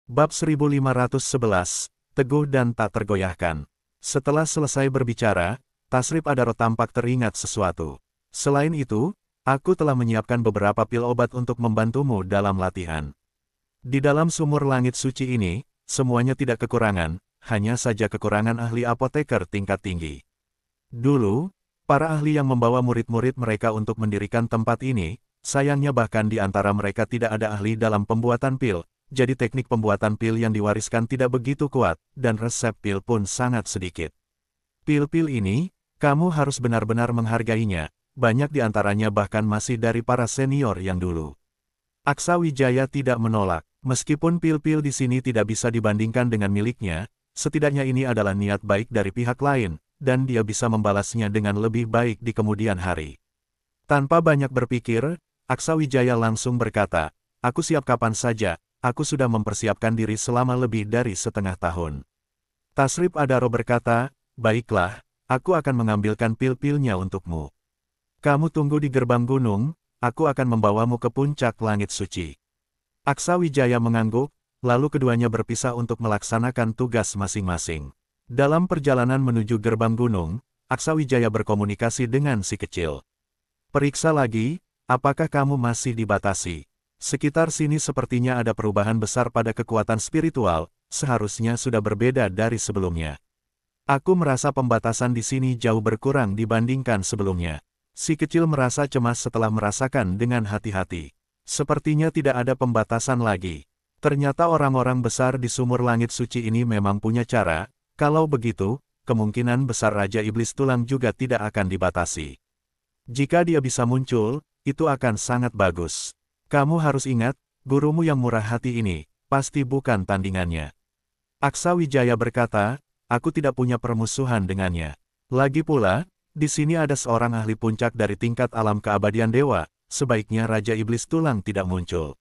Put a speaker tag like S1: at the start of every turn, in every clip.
S1: Bab 1511, Teguh dan tak tergoyahkan. Setelah selesai berbicara, Tasrif Adaro tampak teringat sesuatu. Selain itu, aku telah menyiapkan beberapa pil obat untuk membantumu dalam latihan. Di dalam sumur langit suci ini, semuanya tidak kekurangan, hanya saja kekurangan ahli apoteker tingkat tinggi. Dulu, para ahli yang membawa murid-murid mereka untuk mendirikan tempat ini, sayangnya bahkan di antara mereka tidak ada ahli dalam pembuatan pil. Jadi teknik pembuatan pil yang diwariskan tidak begitu kuat, dan resep pil pun sangat sedikit. Pil-pil ini, kamu harus benar-benar menghargainya, banyak di antaranya bahkan masih dari para senior yang dulu. Aksa Wijaya tidak menolak, meskipun pil-pil di sini tidak bisa dibandingkan dengan miliknya, setidaknya ini adalah niat baik dari pihak lain, dan dia bisa membalasnya dengan lebih baik di kemudian hari. Tanpa banyak berpikir, Aksa Wijaya langsung berkata, "Aku siap kapan saja. Aku sudah mempersiapkan diri selama lebih dari setengah tahun." Tasrif Adaro berkata, "Baiklah, aku akan mengambilkan pil-pilnya untukmu. Kamu tunggu di gerbang gunung, aku akan membawamu ke puncak langit suci." Aksa Wijaya mengangguk, lalu keduanya berpisah untuk melaksanakan tugas masing-masing. Dalam perjalanan menuju gerbang gunung, Aksa Wijaya berkomunikasi dengan si kecil. "Periksa lagi, apakah kamu masih dibatasi? Sekitar sini sepertinya ada perubahan besar pada kekuatan spiritual, seharusnya sudah berbeda dari sebelumnya. Aku merasa pembatasan di sini jauh berkurang dibandingkan sebelumnya." Si kecil merasa cemas setelah merasakan dengan hati-hati. Sepertinya tidak ada pembatasan lagi. Ternyata orang-orang besar di sumur langit suci ini memang punya cara, kalau begitu, kemungkinan besar Raja Iblis Tulang juga tidak akan dibatasi. Jika dia bisa muncul, itu akan sangat bagus. Kamu harus ingat, gurumu yang murah hati ini, pasti bukan tandingannya. Aksa Wijaya berkata, "Aku tidak punya permusuhan dengannya. Lagi pula, di sini ada seorang ahli puncak dari tingkat alam keabadian dewa, sebaiknya Raja Iblis Tulang tidak muncul.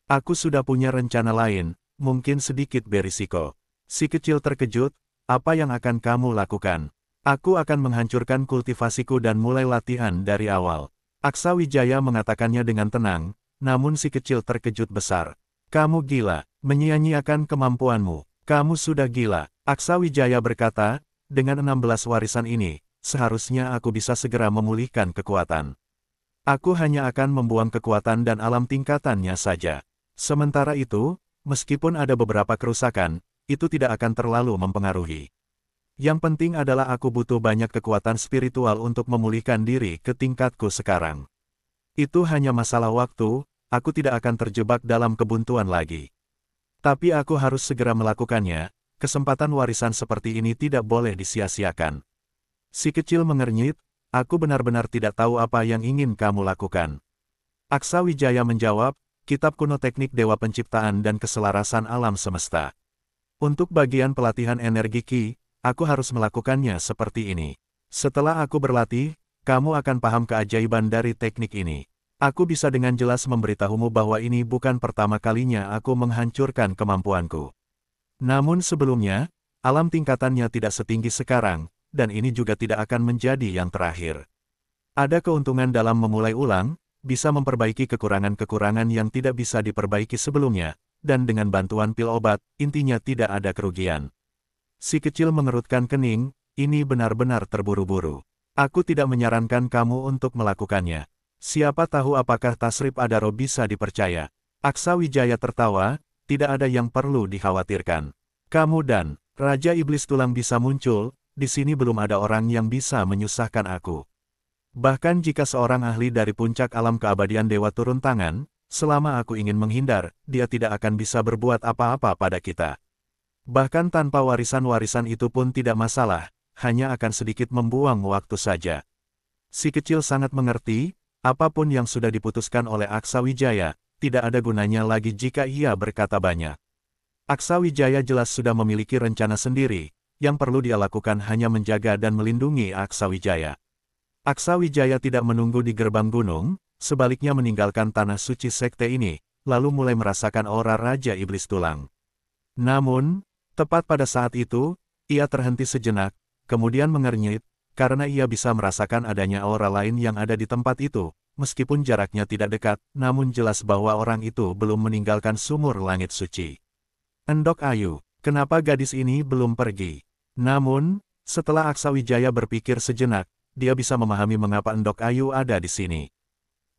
S1: Aku sudah punya rencana lain, mungkin sedikit berisiko." Si kecil terkejut, "Apa yang akan kamu lakukan?" "Aku akan menghancurkan kultivasiku dan mulai latihan dari awal." Aksa Wijaya mengatakannya dengan tenang. Namun si kecil terkejut besar. "Kamu gila, menyia-nyiakan kemampuanmu. Kamu sudah gila." Aksa Wijaya berkata, "Dengan 16 warisan ini, seharusnya aku bisa segera memulihkan kekuatan. Aku hanya akan membuang kekuatan dan alam tingkatannya saja. Sementara itu, meskipun ada beberapa kerusakan, itu tidak akan terlalu mempengaruhi. Yang penting adalah aku butuh banyak kekuatan spiritual untuk memulihkan diri ke tingkatku sekarang. Itu hanya masalah waktu. Aku tidak akan terjebak dalam kebuntuan lagi. Tapi aku harus segera melakukannya, kesempatan warisan seperti ini tidak boleh disia-siakan." Si kecil mengernyit, "Aku benar-benar tidak tahu apa yang ingin kamu lakukan." Aksa Wijaya menjawab, "Kitab kuno teknik dewa penciptaan dan keselarasan alam semesta. Untuk bagian pelatihan energi Ki, aku harus melakukannya seperti ini. Setelah aku berlatih, kamu akan paham keajaiban dari teknik ini. Aku bisa dengan jelas memberitahumu bahwa ini bukan pertama kalinya aku menghancurkan kemampuanku. Namun sebelumnya, alam tingkatannya tidak setinggi sekarang, dan ini juga tidak akan menjadi yang terakhir. Ada keuntungan dalam memulai ulang, bisa memperbaiki kekurangan-kekurangan yang tidak bisa diperbaiki sebelumnya, dan dengan bantuan pil obat, intinya tidak ada kerugian." Si kecil mengerutkan kening, "Ini benar-benar terburu-buru. Aku tidak menyarankan kamu untuk melakukannya. Siapa tahu apakah Tasrif Adaro bisa dipercaya." Aksa Wijaya tertawa, "Tidak ada yang perlu dikhawatirkan. Kamu dan Raja Iblis Tulang bisa muncul, di sini belum ada orang yang bisa menyusahkan aku. Bahkan jika seorang ahli dari puncak alam keabadian dewa turun tangan, selama aku ingin menghindar, dia tidak akan bisa berbuat apa-apa pada kita. Bahkan tanpa warisan-warisan itu pun tidak masalah, hanya akan sedikit membuang waktu saja." Si kecil sangat mengerti. Apapun yang sudah diputuskan oleh Aksa Wijaya, tidak ada gunanya lagi jika ia berkata banyak. Aksa Wijaya jelas sudah memiliki rencana sendiri, yang perlu dia lakukan hanya menjaga dan melindungi Aksa Wijaya. Aksa Wijaya tidak menunggu di gerbang gunung, sebaliknya meninggalkan tanah suci sekte ini, lalu mulai merasakan aura Raja Iblis Tulang. Namun, tepat pada saat itu, ia terhenti sejenak, kemudian mengernyit, karena ia bisa merasakan adanya aura lain yang ada di tempat itu, meskipun jaraknya tidak dekat, namun jelas bahwa orang itu belum meninggalkan sumur langit suci. Endok Ayu, kenapa gadis ini belum pergi? Namun, setelah Aksawijaya berpikir sejenak, dia bisa memahami mengapa Endok Ayu ada di sini.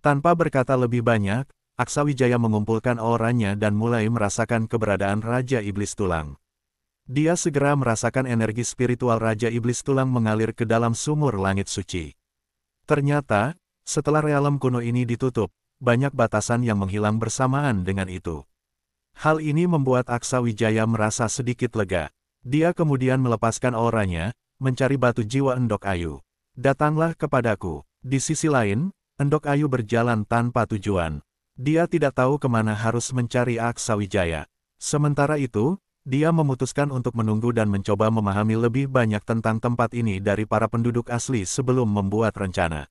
S1: Tanpa berkata lebih banyak, Aksawijaya mengumpulkan auranya dan mulai merasakan keberadaan Raja Iblis Tulang. Dia segera merasakan energi spiritual Raja Iblis Tulang mengalir ke dalam sumur langit suci. Ternyata, setelah realem kuno ini ditutup, banyak batasan yang menghilang bersamaan dengan itu. Hal ini membuat Aksawijaya merasa sedikit lega. Dia kemudian melepaskan auranya, mencari batu jiwa Endok Ayu. Datanglah kepadaku. Di sisi lain, Endok Ayu berjalan tanpa tujuan. Dia tidak tahu kemana harus mencari Aksawijaya. Sementara itu, dia memutuskan untuk menunggu dan mencoba memahami lebih banyak tentang tempat ini dari para penduduk asli sebelum membuat rencana.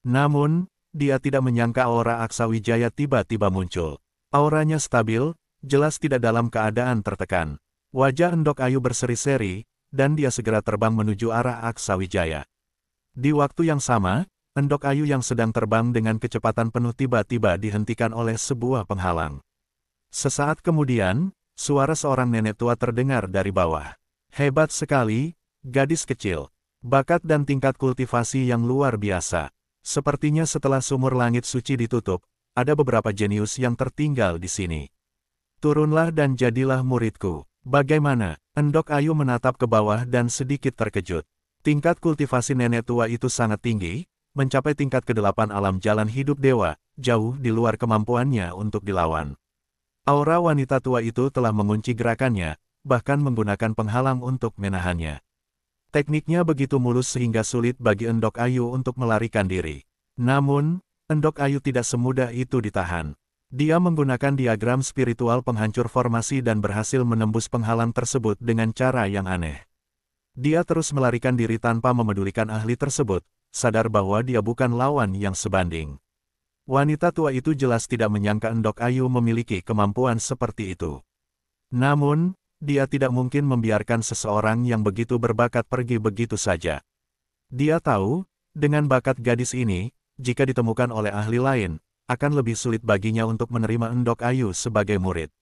S1: Namun, dia tidak menyangka aura Aksawijaya tiba-tiba muncul. Auranya stabil, jelas tidak dalam keadaan tertekan. Wajah Endok Ayu berseri-seri, dan dia segera terbang menuju arah Aksawijaya. Di waktu yang sama, Endok Ayu yang sedang terbang dengan kecepatan penuh tiba-tiba dihentikan oleh sebuah penghalang. Sesaat kemudian, suara seorang nenek tua terdengar dari bawah. Hebat sekali, gadis kecil. Bakat dan tingkat kultivasi yang luar biasa. Sepertinya setelah sumur langit suci ditutup, ada beberapa jenius yang tertinggal di sini. Turunlah dan jadilah muridku. Bagaimana? Endok Ayu menatap ke bawah dan sedikit terkejut. Tingkat kultivasi nenek tua itu sangat tinggi, mencapai tingkat ke-8 alam jalan hidup dewa, jauh di luar kemampuannya untuk dilawan. Aura wanita tua itu telah mengunci gerakannya, bahkan menggunakan penghalang untuk menahannya. Tekniknya begitu mulus sehingga sulit bagi Endok Ayu untuk melarikan diri. Namun, Endok Ayu tidak semudah itu ditahan. Dia menggunakan diagram spiritual penghancur formasi dan berhasil menembus penghalang tersebut dengan cara yang aneh. Dia terus melarikan diri tanpa memedulikan ahli tersebut, sadar bahwa dia bukan lawan yang sebanding. Wanita tua itu jelas tidak menyangka Endok Ayu memiliki kemampuan seperti itu. Namun, dia tidak mungkin membiarkan seseorang yang begitu berbakat pergi begitu saja. Dia tahu, dengan bakat gadis ini, jika ditemukan oleh ahli lain, akan lebih sulit baginya untuk menerima Endok Ayu sebagai murid.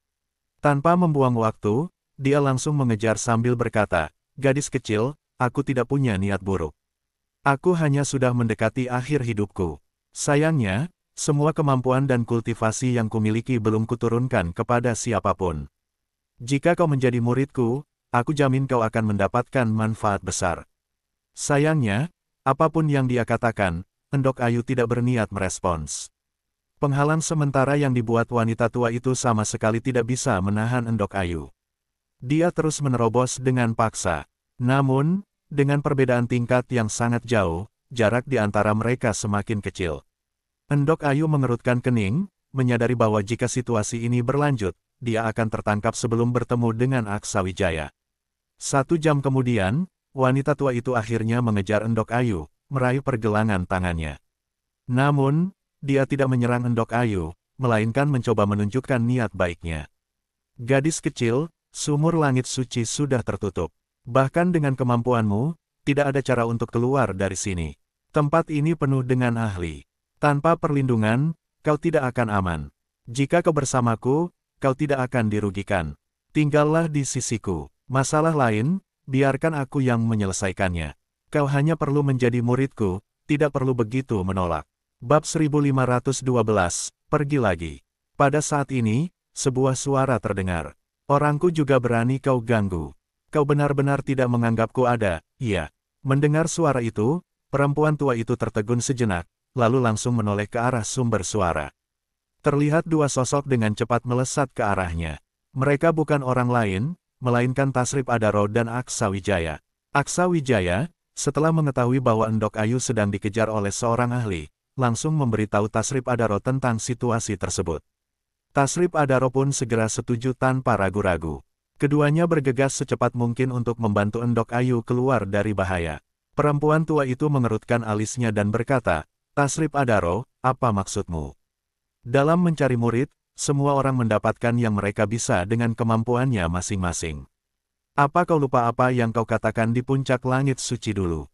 S1: Tanpa membuang waktu, dia langsung mengejar sambil berkata, "Gadis kecil, aku tidak punya niat buruk. Aku hanya sudah mendekati akhir hidupku. Sayangnya, semua kemampuan dan kultivasi yang kumiliki belum kuturunkan kepada siapapun. Jika kau menjadi muridku, aku jamin kau akan mendapatkan manfaat besar." Sayangnya, apapun yang dia katakan, Endok Ayu tidak berniat merespons. Penghalang sementara yang dibuat wanita tua itu sama sekali tidak bisa menahan Endok Ayu. Dia terus menerobos dengan paksa. Namun, dengan perbedaan tingkat yang sangat jauh, jarak di antara mereka semakin kecil. Endok Ayu mengerutkan kening, menyadari bahwa jika situasi ini berlanjut, dia akan tertangkap sebelum bertemu dengan Aksawijaya. 1 jam kemudian, wanita tua itu akhirnya mengejar Endok Ayu, meraih pergelangan tangannya. Namun, dia tidak menyerang Endok Ayu, melainkan mencoba menunjukkan niat baiknya. "Gadis kecil, sumur langit suci sudah tertutup. Bahkan dengan kemampuanmu, tidak ada cara untuk keluar dari sini. Tempat ini penuh dengan ahli. Tanpa perlindungan, kau tidak akan aman. Jika kau bersamaku, kau tidak akan dirugikan. Tinggallah di sisiku. Masalah lain, biarkan aku yang menyelesaikannya. Kau hanya perlu menjadi muridku, tidak perlu begitu menolak." Bab 1512, pergi lagi. Pada saat ini, sebuah suara terdengar. "Orangku juga berani kau ganggu. Kau benar-benar tidak menganggapku ada." "Iya." Mendengar suara itu, perempuan tua itu tertegun sejenak, lalu langsung menoleh ke arah sumber suara. Terlihat 2 sosok dengan cepat melesat ke arahnya. Mereka bukan orang lain, melainkan Tasrip Adaro dan Aksawijaya. Aksawijaya, setelah mengetahui bahwa Endok Ayu sedang dikejar oleh seorang ahli, langsung memberitahu Tasrip Adaro tentang situasi tersebut. Tasrip Adaro pun segera setuju tanpa ragu-ragu. Keduanya bergegas secepat mungkin untuk membantu Endok Ayu keluar dari bahaya. Perempuan tua itu mengerutkan alisnya dan berkata, "Tasrip Adaro, apa maksudmu? Dalam mencari murid, semua orang mendapatkan yang mereka bisa dengan kemampuannya masing-masing. Apa kau lupa apa yang kau katakan di puncak langit suci dulu?"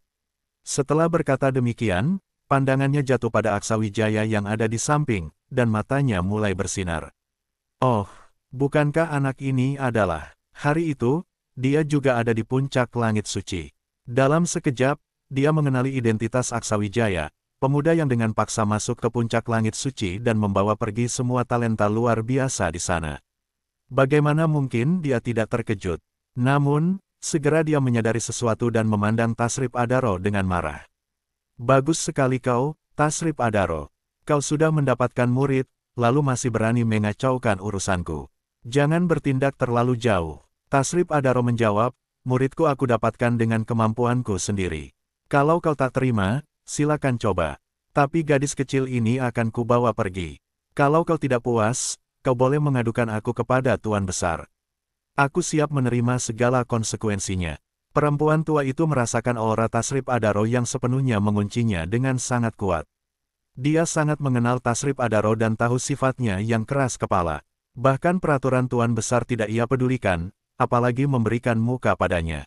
S1: Setelah berkata demikian, pandangannya jatuh pada Aksawijaya yang ada di samping, dan matanya mulai bersinar. "Oh, Bukankah anak ini adalah... Hari itu, dia juga ada di puncak langit suci. Dalam sekejap, dia mengenali identitas Aksawijaya, pemuda yang dengan paksa masuk ke puncak langit suci dan membawa pergi semua talenta luar biasa di sana. Bagaimana mungkin dia tidak terkejut? Namun, segera dia menyadari sesuatu dan memandang Tasrip Adaro dengan marah. Bagus sekali kau, Tasrip Adaro. Kau sudah mendapatkan murid, lalu masih berani mengacaukan urusanku. Jangan bertindak terlalu jauh. Tasrip Adaro menjawab, muridku aku dapatkan dengan kemampuanku sendiri. Kalau kau tak terima, silakan coba. Tapi gadis kecil ini akan kubawa pergi. Kalau kau tidak puas, kau boleh mengadukan aku kepada Tuan Besar. Aku siap menerima segala konsekuensinya. Perempuan tua itu merasakan aura Tasrip Adaro yang sepenuhnya menguncinya dengan sangat kuat. Dia sangat mengenal Tasrip Adaro dan tahu sifatnya yang keras kepala. Bahkan peraturan Tuan Besar tidak ia pedulikan, apalagi memberikan muka padanya.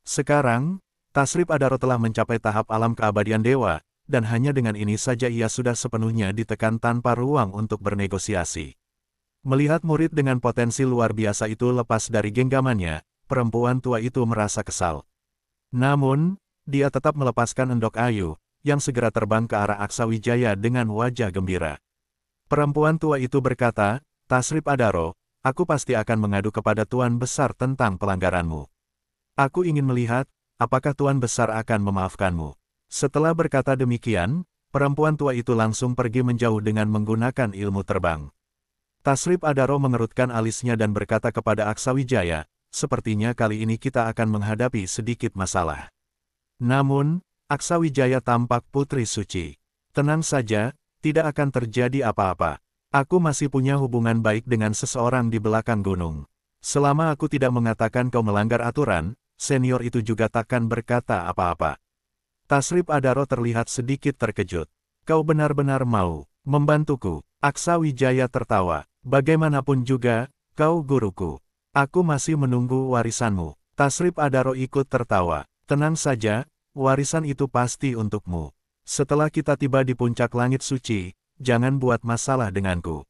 S1: Sekarang, Tasrip Adaro telah mencapai tahap alam keabadian dewa, dan hanya dengan ini saja ia sudah sepenuhnya ditekan tanpa ruang untuk bernegosiasi. Melihat murid dengan potensi luar biasa itu lepas dari genggamannya, perempuan tua itu merasa kesal. Namun, dia tetap melepaskan Endok Ayu, yang segera terbang ke arah Aksawijaya dengan wajah gembira. Perempuan tua itu berkata, Tasrip Adaro, aku pasti akan mengadu kepada Tuan Besar tentang pelanggaranmu. Aku ingin melihat, apakah Tuan Besar akan memaafkanmu. Setelah berkata demikian, perempuan tua itu langsung pergi menjauh dengan menggunakan ilmu terbang. Tasrip Adaro mengerutkan alisnya dan berkata kepada Aksawijaya, sepertinya kali ini kita akan menghadapi sedikit masalah. Namun, Aksawijaya tampak putri suci. Tenang saja, tidak akan terjadi apa-apa. Aku masih punya hubungan baik dengan seseorang di belakang gunung. Selama aku tidak mengatakan kau melanggar aturan, senior itu juga takkan berkata apa-apa. Tasrip Adaro terlihat sedikit terkejut. Kau benar-benar mau membantuku? Aksawijaya tertawa. Bagaimanapun juga, kau guruku. Aku masih menunggu warisanmu. Tasrip Adaro ikut tertawa. Tenang saja, warisan itu pasti untukmu. Setelah kita tiba di puncak langit suci, jangan buat masalah denganku.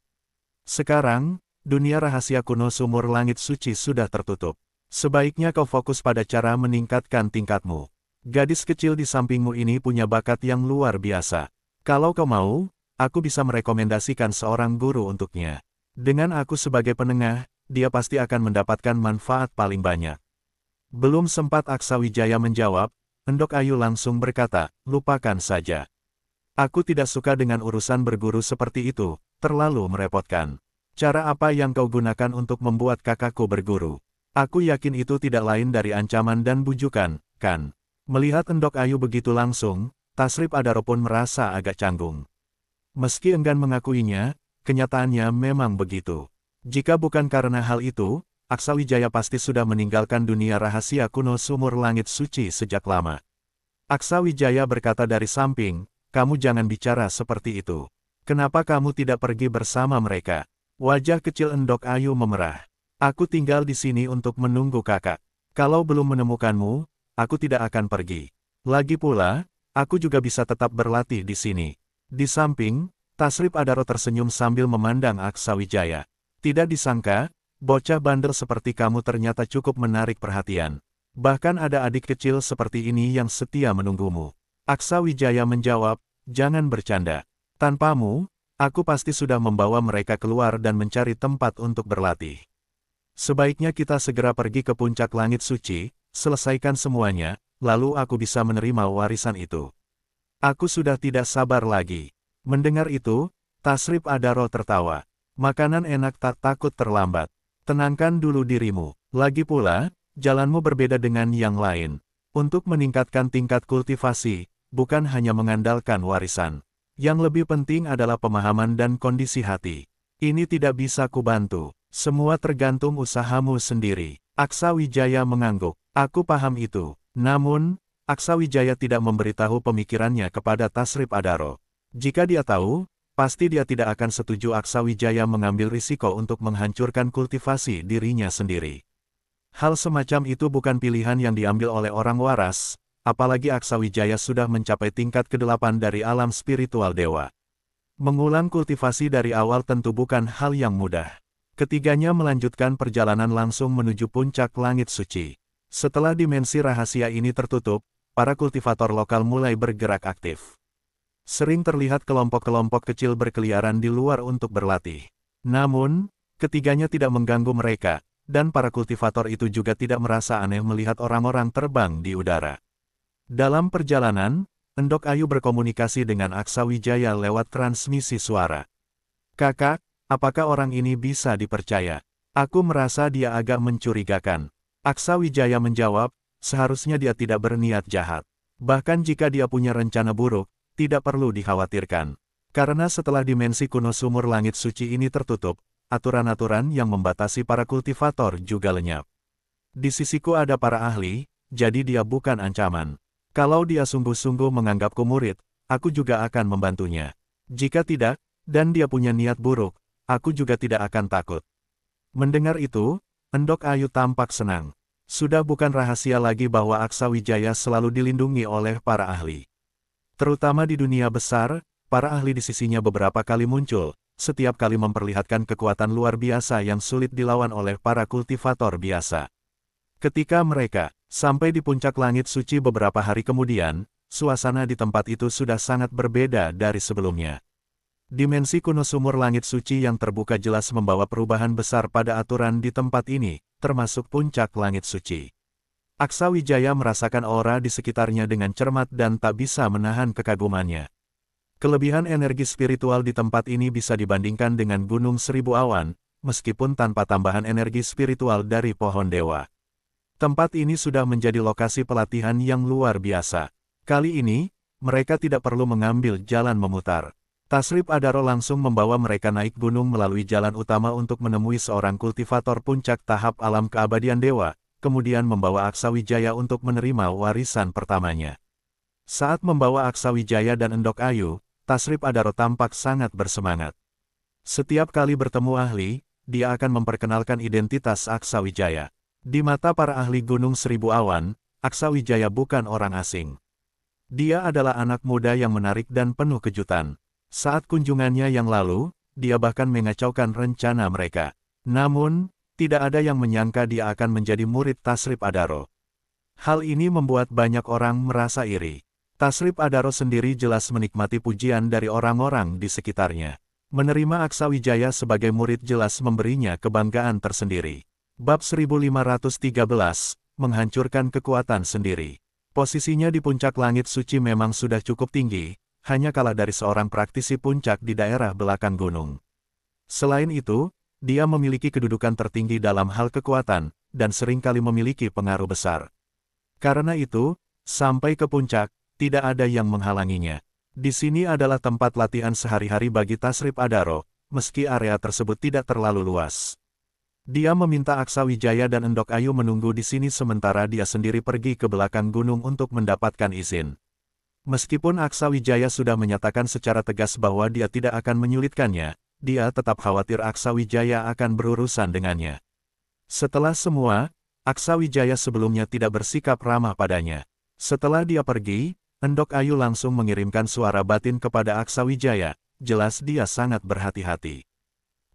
S1: Sekarang, dunia rahasia kuno sumur langit suci sudah tertutup. Sebaiknya kau fokus pada cara meningkatkan tingkatmu. Gadis kecil di sampingmu ini punya bakat yang luar biasa. Kalau kau mau, aku bisa merekomendasikan seorang guru untuknya. Dengan aku sebagai penengah, dia pasti akan mendapatkan manfaat paling banyak. Belum sempat Aksawijaya menjawab, Endok Ayu langsung berkata, lupakan saja. Aku tidak suka dengan urusan berguru seperti itu, terlalu merepotkan. Cara apa yang kau gunakan untuk membuat kakakku berguru? Aku yakin itu tidak lain dari ancaman dan bujukan, kan? Melihat Endok Ayu begitu langsung, Tasrip Adaro pun merasa agak canggung. Meski enggan mengakuinya, kenyataannya memang begitu. Jika bukan karena hal itu, Aksawijaya pasti sudah meninggalkan dunia rahasia kuno sumur langit suci sejak lama. Aksawijaya berkata dari samping, kamu jangan bicara seperti itu. Kenapa kamu tidak pergi bersama mereka? Wajah kecil Endok Ayu memerah. Aku tinggal di sini untuk menunggu kakak. Kalau belum menemukanmu, aku tidak akan pergi. Lagi pula, aku juga bisa tetap berlatih di sini. Di samping, Tasrip Adaro tersenyum sambil memandang Aksawijaya. Tidak disangka, bocah bandel seperti kamu ternyata cukup menarik perhatian. Bahkan ada adik kecil seperti ini yang setia menunggumu. Aksawijaya menjawab, jangan bercanda. Tanpamu, aku pasti sudah membawa mereka keluar dan mencari tempat untuk berlatih. Sebaiknya kita segera pergi ke puncak langit suci, selesaikan semuanya, lalu aku bisa menerima warisan itu. Aku sudah tidak sabar lagi. Mendengar itu, Tasrip Adaro tertawa. Makanan enak tak takut terlambat. Tenangkan dulu dirimu. Lagi pula, jalanmu berbeda dengan yang lain. Untuk meningkatkan tingkat kultivasi, bukan hanya mengandalkan warisan. Yang lebih penting adalah pemahaman dan kondisi hati. Ini tidak bisa kubantu. Semua tergantung usahamu sendiri. Aksawijaya mengangguk. Aku paham itu. Namun, Aksawijaya tidak memberitahu pemikirannya kepada Tasrip Adaro. Jika dia tahu, pasti dia tidak akan setuju Aksawijaya mengambil risiko untuk menghancurkan kultivasi dirinya sendiri. Hal semacam itu bukan pilihan yang diambil oleh orang waras, apalagi Aksawijaya sudah mencapai tingkat ke-8 dari alam spiritual dewa. Mengulang kultivasi dari awal tentu bukan hal yang mudah. Ketiganya melanjutkan perjalanan langsung menuju puncak langit suci. Setelah dimensi rahasia ini tertutup, para kultivator lokal mulai bergerak aktif. Sering terlihat kelompok-kelompok kecil berkeliaran di luar untuk berlatih. Namun, ketiganya tidak mengganggu mereka, dan para kultivator itu juga tidak merasa aneh melihat orang-orang terbang di udara. Dalam perjalanan, Endok Ayu berkomunikasi dengan Aksa Wijaya lewat transmisi suara. "Kakak, apakah orang ini bisa dipercaya? Aku merasa dia agak mencurigakan." Aksa Wijaya menjawab, "Seharusnya dia tidak berniat jahat. Bahkan jika dia punya rencana buruk, tidak perlu dikhawatirkan. Karena setelah dimensi kuno sumur langit suci ini tertutup, aturan-aturan yang membatasi para kultivator juga lenyap. Di sisiku ada para ahli, jadi dia bukan ancaman. Kalau dia sungguh-sungguh menganggapku murid, aku juga akan membantunya. Jika tidak, dan dia punya niat buruk, aku juga tidak akan takut." Mendengar itu, Endok Ayu tampak senang. Sudah bukan rahasia lagi bahwa Aksa Wijaya selalu dilindungi oleh para ahli. Terutama di dunia besar, para ahli di sisinya beberapa kali muncul, setiap kali memperlihatkan kekuatan luar biasa yang sulit dilawan oleh para kultivator biasa. Ketika mereka sampai di puncak langit suci beberapa hari kemudian, suasana di tempat itu sudah sangat berbeda dari sebelumnya. Dimensi kuno sumur langit suci yang terbuka jelas membawa perubahan besar pada aturan di tempat ini, termasuk puncak langit suci. Aksa Wijaya merasakan aura di sekitarnya dengan cermat dan tak bisa menahan kekagumannya. Kelebihan energi spiritual di tempat ini bisa dibandingkan dengan Gunung Seribu Awan, meskipun tanpa tambahan energi spiritual dari pohon dewa. Tempat ini sudah menjadi lokasi pelatihan yang luar biasa. Kali ini, mereka tidak perlu mengambil jalan memutar. Tasrip Adaro langsung membawa mereka naik gunung melalui jalan utama untuk menemui seorang kultivator puncak tahap alam keabadian dewa, kemudian membawa Aksa Wijaya untuk menerima warisan pertamanya. Saat membawa Aksa Wijaya dan Endok Ayu, Tasrip Adaro tampak sangat bersemangat. Setiap kali bertemu ahli, dia akan memperkenalkan identitas Aksa Wijaya. Di mata para ahli Gunung Seribu Awan, Aksa Wijaya bukan orang asing. Dia adalah anak muda yang menarik dan penuh kejutan. Saat kunjungannya yang lalu, dia bahkan mengacaukan rencana mereka. Namun, tidak ada yang menyangka dia akan menjadi murid Tasrip Adaro. Hal ini membuat banyak orang merasa iri. Tasrip Adaro sendiri jelas menikmati pujian dari orang-orang di sekitarnya. Menerima Aksa Wijaya sebagai murid jelas memberinya kebanggaan tersendiri. Bab 1513, menghancurkan kekuatan sendiri. Posisinya di puncak langit suci memang sudah cukup tinggi, hanya kalah dari seorang praktisi puncak di daerah belakang gunung. Selain itu, dia memiliki kedudukan tertinggi dalam hal kekuatan, dan seringkali memiliki pengaruh besar. Karena itu, sampai ke puncak, tidak ada yang menghalanginya. Di sini adalah tempat latihan sehari-hari bagi Tasrip Adaro, meski area tersebut tidak terlalu luas. Dia meminta Aksa Wijaya dan Endok Ayu menunggu di sini sementara dia sendiri pergi ke belakang gunung untuk mendapatkan izin. Meskipun Aksa Wijaya sudah menyatakan secara tegas bahwa dia tidak akan menyulitkannya, dia tetap khawatir Aksa Wijaya akan berurusan dengannya. Setelah semua, Aksa Wijaya sebelumnya tidak bersikap ramah padanya. Setelah dia pergi, Endok Ayu langsung mengirimkan suara batin kepada Aksa Wijaya, jelas dia sangat berhati-hati.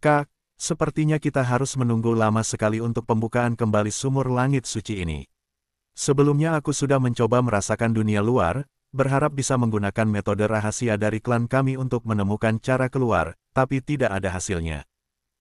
S1: "Kak, sepertinya kita harus menunggu lama sekali untuk pembukaan kembali sumur langit suci ini. Sebelumnya aku sudah mencoba merasakan dunia luar, berharap bisa menggunakan metode rahasia dari klan kami untuk menemukan cara keluar, tapi tidak ada hasilnya.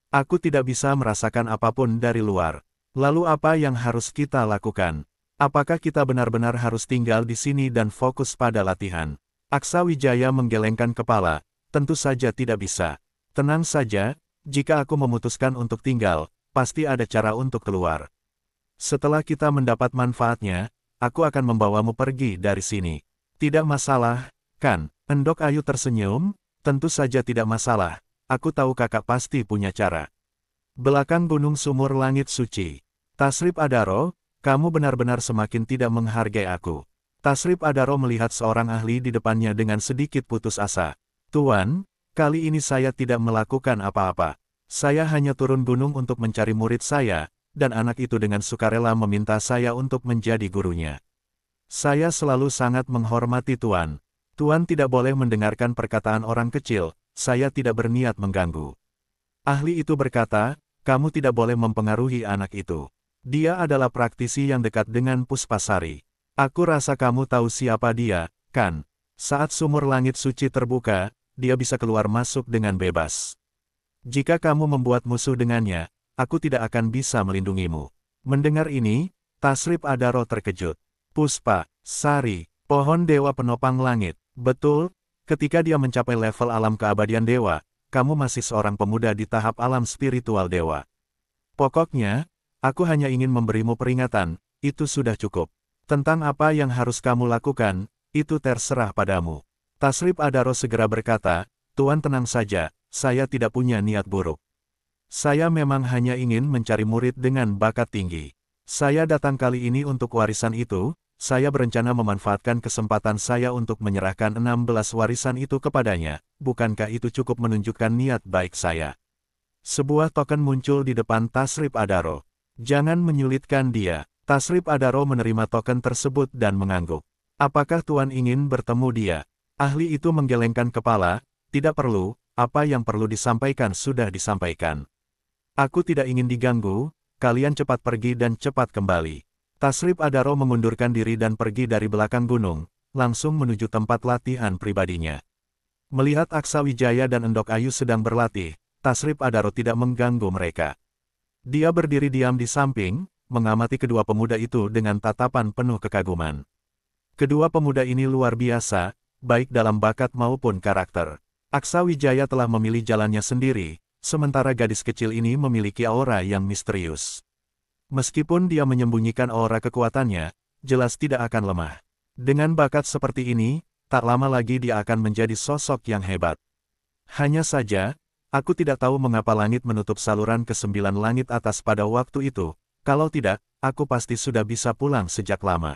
S1: Aku tidak bisa merasakan apapun dari luar. Lalu apa yang harus kita lakukan? Apakah kita benar-benar harus tinggal di sini dan fokus pada latihan?" Aksa Wijaya menggelengkan kepala, "Tentu saja tidak bisa. Tenang saja, jika aku memutuskan untuk tinggal, pasti ada cara untuk keluar. Setelah kita mendapat manfaatnya, aku akan membawamu pergi dari sini. Tidak masalah, kan?" Endok Ayu tersenyum, "Tentu saja tidak masalah, aku tahu kakak pasti punya cara." Belakang gunung sumur langit suci. "Tasrip Adaro, kamu benar-benar semakin tidak menghargai aku." Tasrip Adaro melihat seorang ahli di depannya dengan sedikit putus asa. "Tuan, kali ini saya tidak melakukan apa-apa. Saya hanya turun gunung untuk mencari murid saya, dan anak itu dengan sukarela meminta saya untuk menjadi gurunya. Saya selalu sangat menghormati Tuan. Tuan tidak boleh mendengarkan perkataan orang kecil, saya tidak berniat mengganggu." Ahli itu berkata, kamu tidak boleh mempengaruhi anak itu. Dia adalah praktisi yang dekat dengan Puspasari. Aku rasa kamu tahu siapa dia, kan? Saat sumur langit suci terbuka, dia bisa keluar masuk dengan bebas. Jika kamu membuat musuh dengannya, aku tidak akan bisa melindungimu. Mendengar ini, Tasrip Adaro terkejut. Puspa, Sari, pohon dewa penopang langit. Betul, ketika dia mencapai level alam keabadian dewa, kamu masih seorang pemuda di tahap alam spiritual dewa. Pokoknya, aku hanya ingin memberimu peringatan, itu sudah cukup. Tentang apa yang harus kamu lakukan, itu terserah padamu. Tasrip Adaro segera berkata, Tuan tenang saja, saya tidak punya niat buruk. Saya memang hanya ingin mencari murid dengan bakat tinggi. Saya datang kali ini untuk warisan itu, saya berencana memanfaatkan kesempatan saya untuk menyerahkan 16 warisan itu kepadanya, bukankah itu cukup menunjukkan niat baik saya? Sebuah token muncul di depan Tasrip Adaro. Jangan menyulitkan dia. Tasrip Adaro menerima token tersebut dan mengangguk. Apakah Tuan ingin bertemu dia? Ahli itu menggelengkan kepala, tidak perlu, apa yang perlu disampaikan sudah disampaikan. Aku tidak ingin diganggu, kalian cepat pergi dan cepat kembali. Tasrip Adaro mengundurkan diri dan pergi dari belakang gunung, langsung menuju tempat latihan pribadinya. Melihat Aksa Wijaya dan Endok Ayu sedang berlatih, Tasrip Adaro tidak mengganggu mereka. Dia berdiri diam di samping, mengamati kedua pemuda itu dengan tatapan penuh kekaguman. Kedua pemuda ini luar biasa, baik dalam bakat maupun karakter. Aksa Wijaya telah memilih jalannya sendiri, sementara gadis kecil ini memiliki aura yang misterius. Meskipun dia menyembunyikan aura kekuatannya, jelas tidak akan lemah. Dengan bakat seperti ini, tak lama lagi dia akan menjadi sosok yang hebat. Hanya saja, aku tidak tahu mengapa langit menutup saluran ke-9 langit atas pada waktu itu. Kalau tidak, aku pasti sudah bisa pulang sejak lama.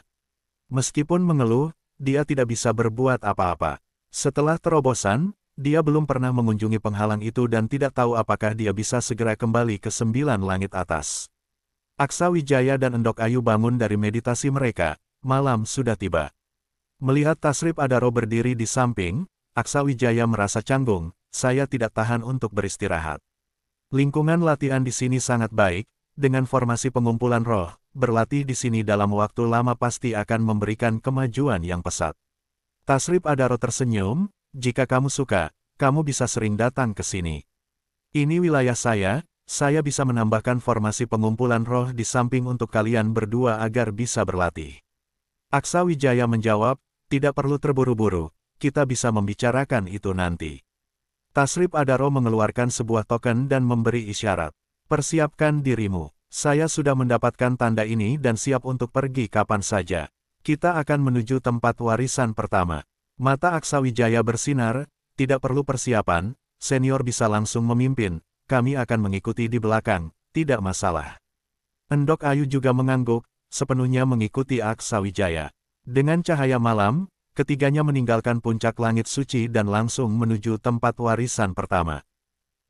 S1: Meskipun mengeluh, dia tidak bisa berbuat apa-apa. Setelah terobosan, dia belum pernah mengunjungi penghalang itu dan tidak tahu apakah dia bisa segera kembali ke 9 langit atas. Aksa Wijaya dan Endok Ayu bangun dari meditasi mereka, malam sudah tiba. Melihat Tasrip Adaro berdiri di samping, Aksa Wijaya merasa canggung, saya tidak tahan untuk beristirahat. Lingkungan latihan di sini sangat baik, dengan formasi pengumpulan roh, berlatih di sini dalam waktu lama pasti akan memberikan kemajuan yang pesat. Tasrip Adaro tersenyum, jika kamu suka, kamu bisa sering datang ke sini. Ini wilayah saya bisa menambahkan formasi pengumpulan roh di samping untuk kalian berdua agar bisa berlatih. Aksa Wijaya menjawab, tidak perlu terburu-buru, kita bisa membicarakan itu nanti. Tasrip Adaro mengeluarkan sebuah token dan memberi isyarat. Persiapkan dirimu, saya sudah mendapatkan tanda ini dan siap untuk pergi kapan saja. Kita akan menuju tempat warisan pertama. Mata Aksa Wijaya bersinar, tidak perlu persiapan, senior bisa langsung memimpin, kami akan mengikuti di belakang, tidak masalah. Endok Ayu juga mengangguk, sepenuhnya mengikuti Aksa Wijaya. Dengan cahaya malam, ketiganya meninggalkan puncak langit suci dan langsung menuju tempat warisan pertama.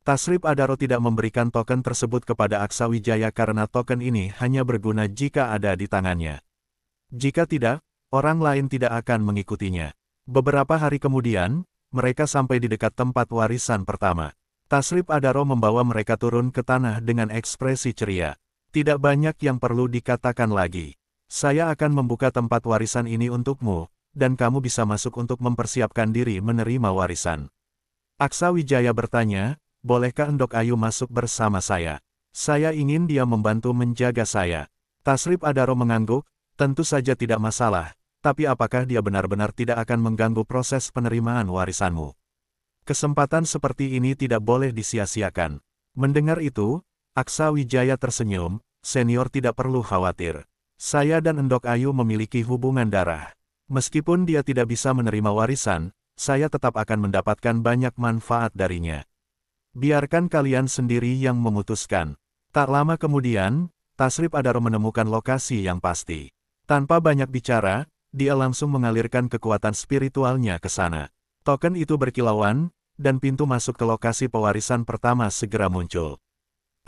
S1: Tasrip Adaro tidak memberikan token tersebut kepada Aksa Wijaya karena token ini hanya berguna jika ada di tangannya. Jika tidak, orang lain tidak akan mengikutinya. Beberapa hari kemudian, mereka sampai di dekat tempat warisan pertama. Tasrip Adaro membawa mereka turun ke tanah dengan ekspresi ceria. Tidak banyak yang perlu dikatakan lagi. Saya akan membuka tempat warisan ini untukmu, dan kamu bisa masuk untuk mempersiapkan diri menerima warisan. Aksa Wijaya bertanya, bolehkah Endok Ayu masuk bersama saya? Saya ingin dia membantu menjaga saya. Tasrip Adaro mengangguk, tentu saja tidak masalah, tapi apakah dia benar-benar tidak akan mengganggu proses penerimaan warisanmu? Kesempatan seperti ini tidak boleh disia-siakan. Mendengar itu, Aksa Wijaya tersenyum, senior tidak perlu khawatir. Saya dan Endok Ayu memiliki hubungan darah. Meskipun dia tidak bisa menerima warisan, saya tetap akan mendapatkan banyak manfaat darinya. Biarkan kalian sendiri yang memutuskan. Tak lama kemudian, Tasrip Adaro menemukan lokasi yang pasti. Tanpa banyak bicara, dia langsung mengalirkan kekuatan spiritualnya ke sana. Token itu berkilauan, dan pintu masuk ke lokasi pewarisan pertama segera muncul.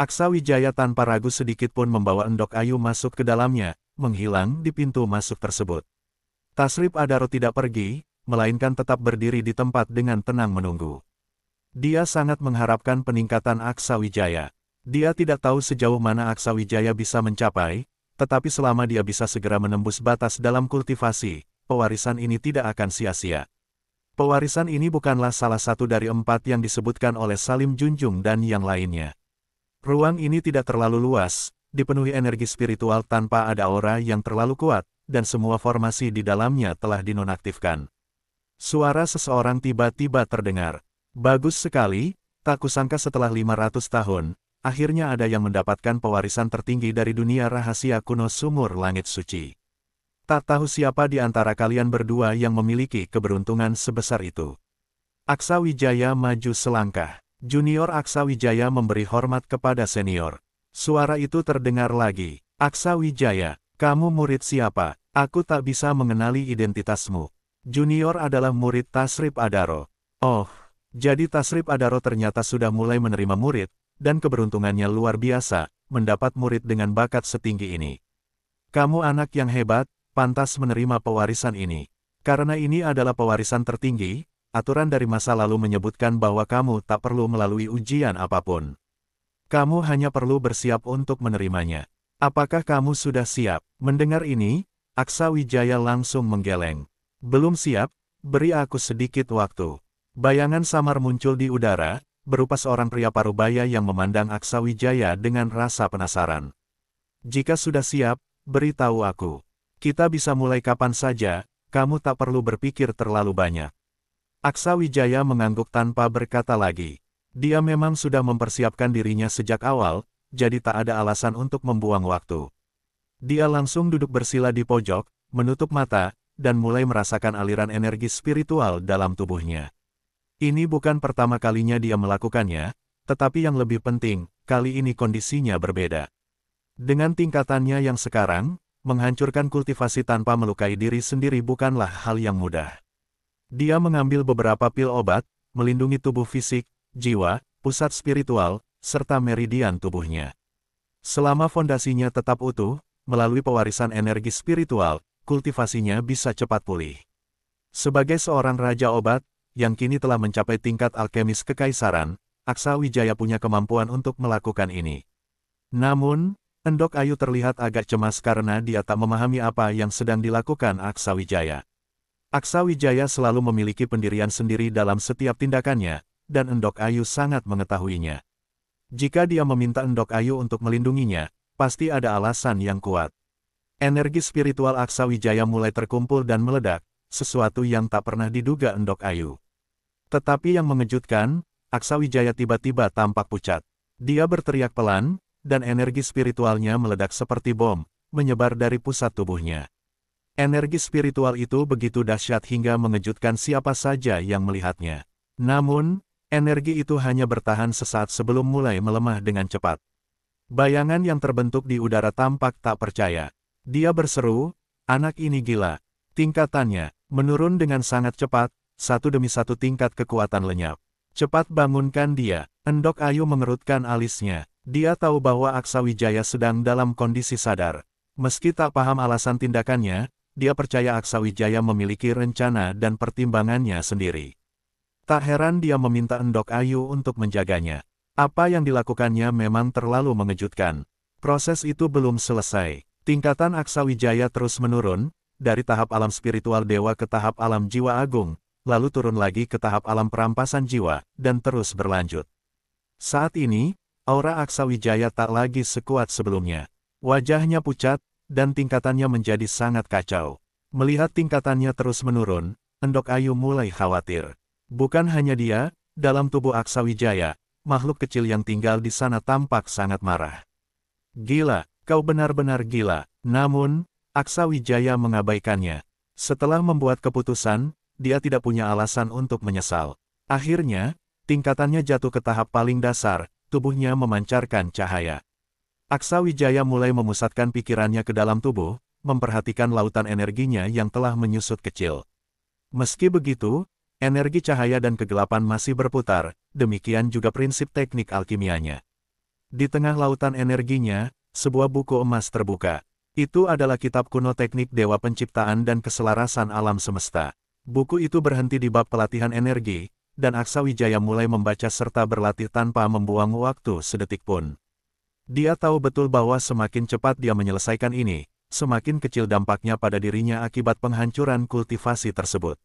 S1: Aksa Wijaya tanpa ragu sedikit pun membawa Endok Ayu masuk ke dalamnya, menghilang di pintu masuk tersebut. Tasrip Adaro tidak pergi, melainkan tetap berdiri di tempat dengan tenang menunggu. Dia sangat mengharapkan peningkatan Aksa Wijaya. Dia tidak tahu sejauh mana Aksawijaya bisa mencapai, tetapi selama dia bisa segera menembus batas dalam kultivasi, pewarisan ini tidak akan sia-sia. Pewarisan ini bukanlah salah satu dari 4 yang disebutkan oleh Salim Junjung dan yang lainnya. Ruang ini tidak terlalu luas, dipenuhi energi spiritual tanpa ada aura yang terlalu kuat, dan semua formasi di dalamnya telah dinonaktifkan. Suara seseorang tiba-tiba terdengar. Bagus sekali, tak kusangka setelah 500 tahun, akhirnya ada yang mendapatkan pewarisan tertinggi dari dunia rahasia kuno sumur langit suci. Tak tahu siapa di antara kalian berdua yang memiliki keberuntungan sebesar itu. Aksawijaya maju selangkah. Junior Aksawijaya memberi hormat kepada senior. Suara itu terdengar lagi. Aksawijaya, kamu murid siapa? Aku tak bisa mengenali identitasmu. Junior adalah murid Tasrip Adaro. Oh, jadi Tasrip Adaro ternyata sudah mulai menerima murid, dan keberuntungannya luar biasa, mendapat murid dengan bakat setinggi ini. Kamu anak yang hebat, pantas menerima pewarisan ini. Karena ini adalah pewarisan tertinggi, aturan dari masa lalu menyebutkan bahwa kamu tak perlu melalui ujian apapun. Kamu hanya perlu bersiap untuk menerimanya. Apakah kamu sudah siap? Mendengar ini, Aksawijaya langsung menggeleng. Belum siap, beri aku sedikit waktu. Bayangan samar muncul di udara, berupa seorang pria parubaya yang memandang Aksawijaya dengan rasa penasaran. Jika sudah siap, beritahu aku. Kita bisa mulai kapan saja, kamu tak perlu berpikir terlalu banyak. Aksawijaya mengangguk tanpa berkata lagi. Dia memang sudah mempersiapkan dirinya sejak awal, jadi tak ada alasan untuk membuang waktu. Dia langsung duduk bersila di pojok, menutup mata, dan mulai merasakan aliran energi spiritual dalam tubuhnya. Ini bukan pertama kalinya dia melakukannya, tetapi yang lebih penting, kali ini kondisinya berbeda. Dengan tingkatannya yang sekarang, menghancurkan kultivasi tanpa melukai diri sendiri bukanlah hal yang mudah. Dia mengambil beberapa pil obat, melindungi tubuh fisik, jiwa, pusat spiritual, serta meridian tubuhnya. Selama fondasinya tetap utuh, melalui pewarisan energi spiritual, kultivasinya bisa cepat pulih. Sebagai seorang raja obat, yang kini telah mencapai tingkat alkemis kekaisaran, Aksawijaya punya kemampuan untuk melakukan ini. Namun, Endok Ayu terlihat agak cemas karena dia tak memahami apa yang sedang dilakukan Aksawijaya. Aksawijaya selalu memiliki pendirian sendiri dalam setiap tindakannya, dan Endok Ayu sangat mengetahuinya. Jika dia meminta Endok Ayu untuk melindunginya, pasti ada alasan yang kuat. Energi spiritual Aksawijaya mulai terkumpul dan meledak, sesuatu yang tak pernah diduga Endok Ayu. Tetapi yang mengejutkan, Aksawijaya tiba-tiba tampak pucat. Dia berteriak pelan, dan energi spiritualnya meledak seperti bom, menyebar dari pusat tubuhnya. Energi spiritual itu begitu dahsyat hingga mengejutkan siapa saja yang melihatnya. Namun, energi itu hanya bertahan sesaat sebelum mulai melemah dengan cepat. Bayangan yang terbentuk di udara tampak tak percaya. Dia berseru, anak ini gila. Tingkatannya menurun dengan sangat cepat, satu demi satu tingkat kekuatan lenyap. Cepat bangunkan dia. Endok Ayu mengerutkan alisnya. Dia tahu bahwa Aksawijaya sedang dalam kondisi sadar. Meski tak paham alasan tindakannya, dia percaya Aksawijaya memiliki rencana dan pertimbangannya sendiri. Tak heran dia meminta Endok Ayu untuk menjaganya. Apa yang dilakukannya memang terlalu mengejutkan. Proses itu belum selesai. Tingkatan Aksawijaya terus menurun, dari tahap alam spiritual dewa ke tahap alam jiwa agung, lalu turun lagi ke tahap alam perampasan jiwa, dan terus berlanjut. Saat ini, aura Aksawijaya tak lagi sekuat sebelumnya. Wajahnya pucat, dan tingkatannya menjadi sangat kacau. Melihat tingkatannya terus menurun, Endok Ayu mulai khawatir. Bukan hanya dia, dalam tubuh Aksawijaya, makhluk kecil yang tinggal di sana tampak sangat marah. Gila, kau benar-benar gila. Namun, Aksawijaya mengabaikannya. Setelah membuat keputusan, dia tidak punya alasan untuk menyesal. Akhirnya, tingkatannya jatuh ke tahap paling dasar, tubuhnya memancarkan cahaya. Aksawijaya mulai memusatkan pikirannya ke dalam tubuh, memperhatikan lautan energinya yang telah menyusut kecil. Meski begitu, energi cahaya dan kegelapan masih berputar, demikian juga prinsip teknik alkimianya. Di tengah lautan energinya, sebuah buku emas terbuka. Itu adalah kitab kuno teknik Dewa Penciptaan dan Keselarasan Alam Semesta. Buku itu berhenti di bab pelatihan energi, dan Aksawijaya mulai membaca serta berlatih tanpa membuang waktu sedetik pun. Dia tahu betul bahwa semakin cepat dia menyelesaikan ini, semakin kecil dampaknya pada dirinya akibat penghancuran kultivasi tersebut.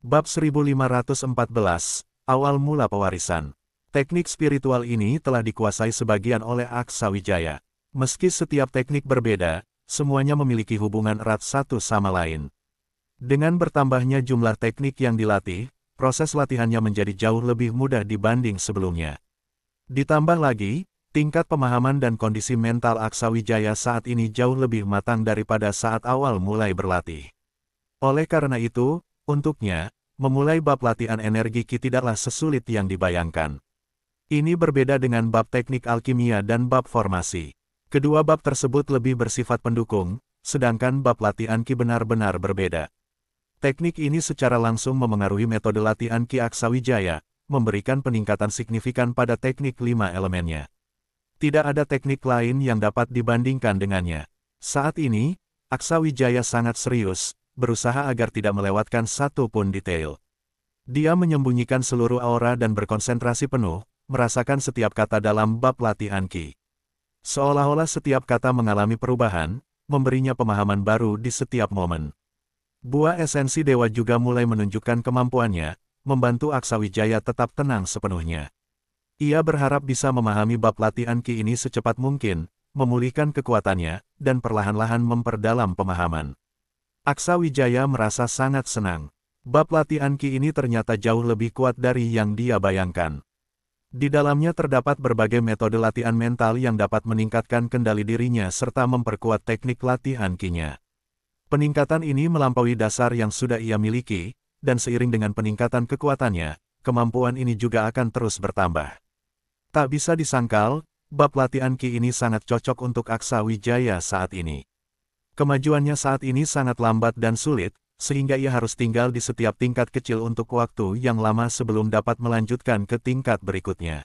S1: Bab 1514, Awal Mula Pewarisan. Teknik spiritual ini telah dikuasai sebagian oleh Aksa Wijaya. Meski setiap teknik berbeda, semuanya memiliki hubungan erat satu sama lain. Dengan bertambahnya jumlah teknik yang dilatih, proses latihannya menjadi jauh lebih mudah dibanding sebelumnya. Ditambah lagi, tingkat pemahaman dan kondisi mental Aksa Wijaya saat ini jauh lebih matang daripada saat awal mulai berlatih. Oleh karena itu, untuknya, memulai bab latihan energi Ki tidaklah sesulit yang dibayangkan. Ini berbeda dengan bab teknik alkimia dan bab formasi. Kedua bab tersebut lebih bersifat pendukung, sedangkan bab latihan Ki benar-benar berbeda. Teknik ini secara langsung memengaruhi metode latihan Ki Aksa Wijaya, memberikan peningkatan signifikan pada teknik 5 elemennya. Tidak ada teknik lain yang dapat dibandingkan dengannya. Saat ini, Aksa Wijaya sangat serius, berusaha agar tidak melewatkan satu pun detail. Dia menyembunyikan seluruh aura dan berkonsentrasi penuh, merasakan setiap kata dalam bab latihan Ki. Seolah-olah setiap kata mengalami perubahan, memberinya pemahaman baru di setiap momen. Buah esensi dewa juga mulai menunjukkan kemampuannya, membantu Aksa Wijaya tetap tenang sepenuhnya. Ia berharap bisa memahami bab latihan Ki ini secepat mungkin, memulihkan kekuatannya, dan perlahan-lahan memperdalam pemahaman. Aksa Wijaya merasa sangat senang. Bab latihan Ki ini ternyata jauh lebih kuat dari yang dia bayangkan. Di dalamnya terdapat berbagai metode latihan mental yang dapat meningkatkan kendali dirinya serta memperkuat teknik latihan Ki-nya. Peningkatan ini melampaui dasar yang sudah ia miliki, dan seiring dengan peningkatan kekuatannya, kemampuan ini juga akan terus bertambah. Tak bisa disangkal, bab latihan Ki ini sangat cocok untuk Aksa Wijaya saat ini. Kemajuannya saat ini sangat lambat dan sulit, sehingga ia harus tinggal di setiap tingkat kecil untuk waktu yang lama sebelum dapat melanjutkan ke tingkat berikutnya.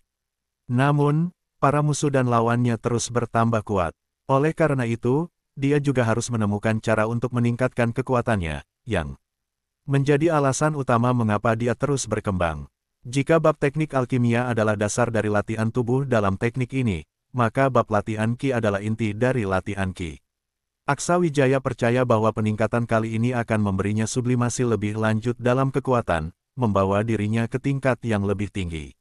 S1: Namun, para musuh dan lawannya terus bertambah kuat. Oleh karena itu, dia juga harus menemukan cara untuk meningkatkan kekuatannya, yang menjadi alasan utama mengapa dia terus berkembang. Jika bab teknik alkimia adalah dasar dari latihan tubuh dalam teknik ini, maka bab latihan Ki adalah inti dari latihan Ki. Aksa Wijaya percaya bahwa peningkatan kali ini akan memberinya sublimasi lebih lanjut dalam kekuatan, membawa dirinya ke tingkat yang lebih tinggi.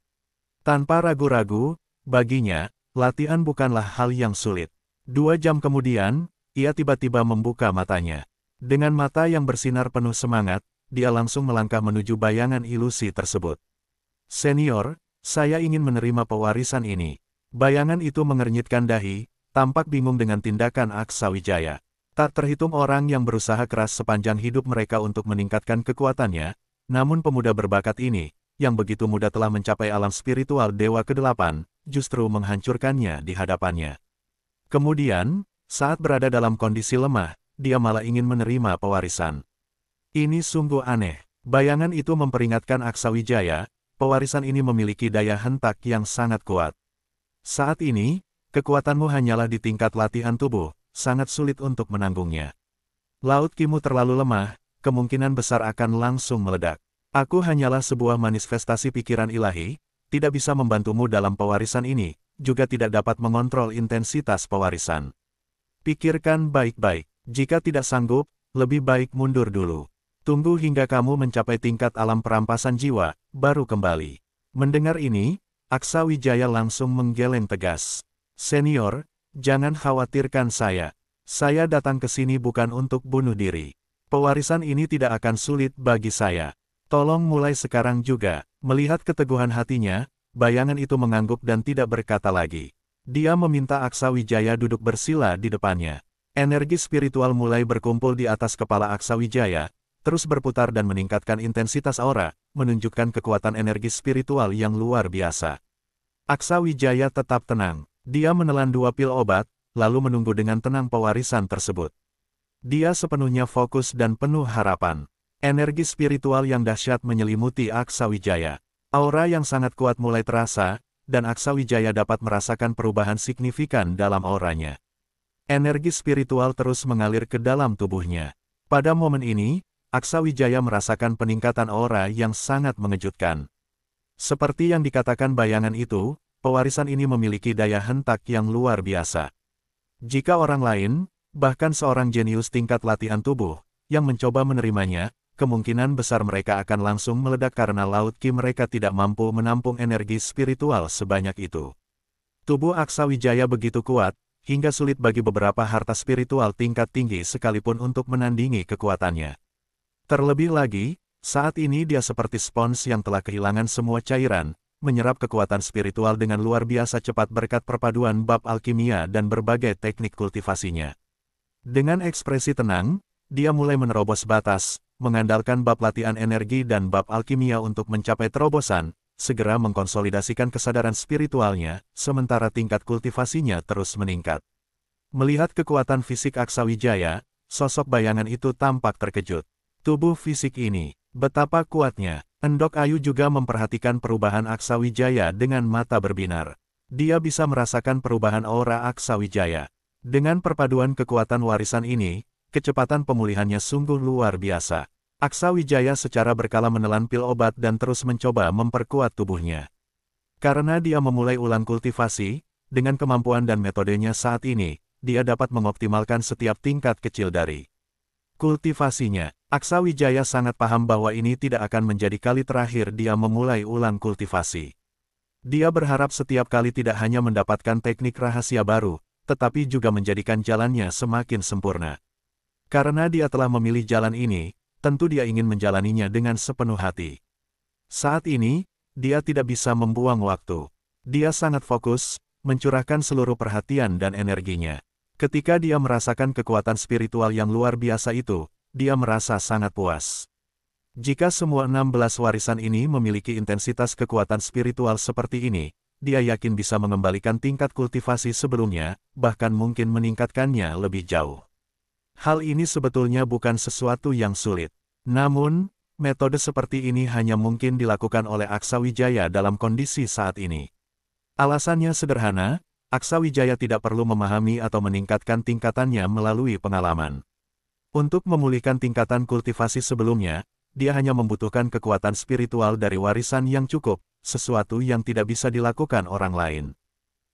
S1: Tanpa ragu-ragu, baginya, latihan bukanlah hal yang sulit. 2 jam kemudian, ia tiba-tiba membuka matanya. Dengan mata yang bersinar penuh semangat, dia langsung melangkah menuju bayangan ilusi tersebut. "Senior, saya ingin menerima pewarisan ini." Bayangan itu mengernyitkan dahi, tampak bingung dengan tindakan Aksa Wijaya. Tak terhitung orang yang berusaha keras sepanjang hidup mereka untuk meningkatkan kekuatannya, namun pemuda berbakat ini, yang begitu mudah telah mencapai alam spiritual Dewa ke-8, justru menghancurkannya di hadapannya. Kemudian, saat berada dalam kondisi lemah, dia malah ingin menerima pewarisan. Ini sungguh aneh. Bayangan itu memperingatkan Aksa Wijaya, pewarisan ini memiliki daya hentak yang sangat kuat. Saat ini, kekuatanmu hanyalah di tingkat latihan tubuh, sangat sulit untuk menanggungnya. Laut Kimu terlalu lemah, kemungkinan besar akan langsung meledak. Aku hanyalah sebuah manifestasi pikiran ilahi, tidak bisa membantumu dalam pewarisan ini, juga tidak dapat mengontrol intensitas pewarisan. Pikirkan baik-baik, jika tidak sanggup, lebih baik mundur dulu. Tunggu hingga kamu mencapai tingkat alam perampasan jiwa, baru kembali. Mendengar ini, Aksa Wijaya langsung menggeleng tegas. "Senior, jangan khawatirkan saya. Saya datang ke sini bukan untuk bunuh diri. Pewarisan ini tidak akan sulit bagi saya. Tolong mulai sekarang juga." Melihat keteguhan hatinya, bayangan itu mengangguk dan tidak berkata lagi. Dia meminta Aksa Wijaya duduk bersila di depannya. Energi spiritual mulai berkumpul di atas kepala Aksa Wijaya, terus berputar dan meningkatkan intensitas aura, menunjukkan kekuatan energi spiritual yang luar biasa. Aksa Wijaya tetap tenang. Dia menelan 2 pil obat, lalu menunggu dengan tenang pewarisan tersebut. Dia sepenuhnya fokus dan penuh harapan. Energi spiritual yang dahsyat menyelimuti Aksa Wijaya. Aura yang sangat kuat mulai terasa, dan Aksa Wijaya dapat merasakan perubahan signifikan dalam auranya. Energi spiritual terus mengalir ke dalam tubuhnya. Pada momen ini, Aksa Wijaya merasakan peningkatan aura yang sangat mengejutkan. Seperti yang dikatakan bayangan itu, pewarisan ini memiliki daya hentak yang luar biasa. Jika orang lain, bahkan seorang jenius tingkat latihan tubuh, yang mencoba menerimanya, kemungkinan besar mereka akan langsung meledak karena laut ki mereka tidak mampu menampung energi spiritual sebanyak itu. Tubuh Aksa Wijaya begitu kuat, hingga sulit bagi beberapa harta spiritual tingkat tinggi sekalipun untuk menandingi kekuatannya. Terlebih lagi, saat ini dia seperti spons yang telah kehilangan semua cairan, menyerap kekuatan spiritual dengan luar biasa cepat berkat perpaduan bab alkimia dan berbagai teknik kultivasinya. Dengan ekspresi tenang, dia mulai menerobos batas, mengandalkan bab latihan energi dan bab alkimia untuk mencapai terobosan, segera mengkonsolidasikan kesadaran spiritualnya, sementara tingkat kultivasinya terus meningkat. Melihat kekuatan fisik Aksa Wijaya, sosok bayangan itu tampak terkejut. Tubuh fisik ini, betapa kuatnya. Endok Ayu juga memperhatikan perubahan Aksa Wijaya dengan mata berbinar. Dia bisa merasakan perubahan aura Aksa Wijaya. Dengan perpaduan kekuatan warisan ini, kecepatan pemulihannya sungguh luar biasa. Aksa Wijaya secara berkala menelan pil obat dan terus mencoba memperkuat tubuhnya. Karena dia memulai ulang kultivasi, dengan kemampuan dan metodenya saat ini, dia dapat mengoptimalkan setiap tingkat kecil dari kultivasinya. Aksa Wijaya sangat paham bahwa ini tidak akan menjadi kali terakhir dia memulai ulang kultivasi. Dia berharap setiap kali tidak hanya mendapatkan teknik rahasia baru, tetapi juga menjadikan jalannya semakin sempurna. Karena dia telah memilih jalan ini, tentu dia ingin menjalaninya dengan sepenuh hati. Saat ini, dia tidak bisa membuang waktu. Dia sangat fokus, mencurahkan seluruh perhatian dan energinya. Ketika dia merasakan kekuatan spiritual yang luar biasa itu, dia merasa sangat puas. Jika semua 16 warisan ini memiliki intensitas kekuatan spiritual seperti ini, dia yakin bisa mengembalikan tingkat kultivasi sebelumnya, bahkan mungkin meningkatkannya lebih jauh. Hal ini sebetulnya bukan sesuatu yang sulit. Namun, metode seperti ini hanya mungkin dilakukan oleh Aksa Wijaya dalam kondisi saat ini. Alasannya sederhana, Aksa Wijaya tidak perlu memahami atau meningkatkan tingkatannya melalui pengalaman. Untuk memulihkan tingkatan kultivasi sebelumnya, dia hanya membutuhkan kekuatan spiritual dari warisan yang cukup, sesuatu yang tidak bisa dilakukan orang lain.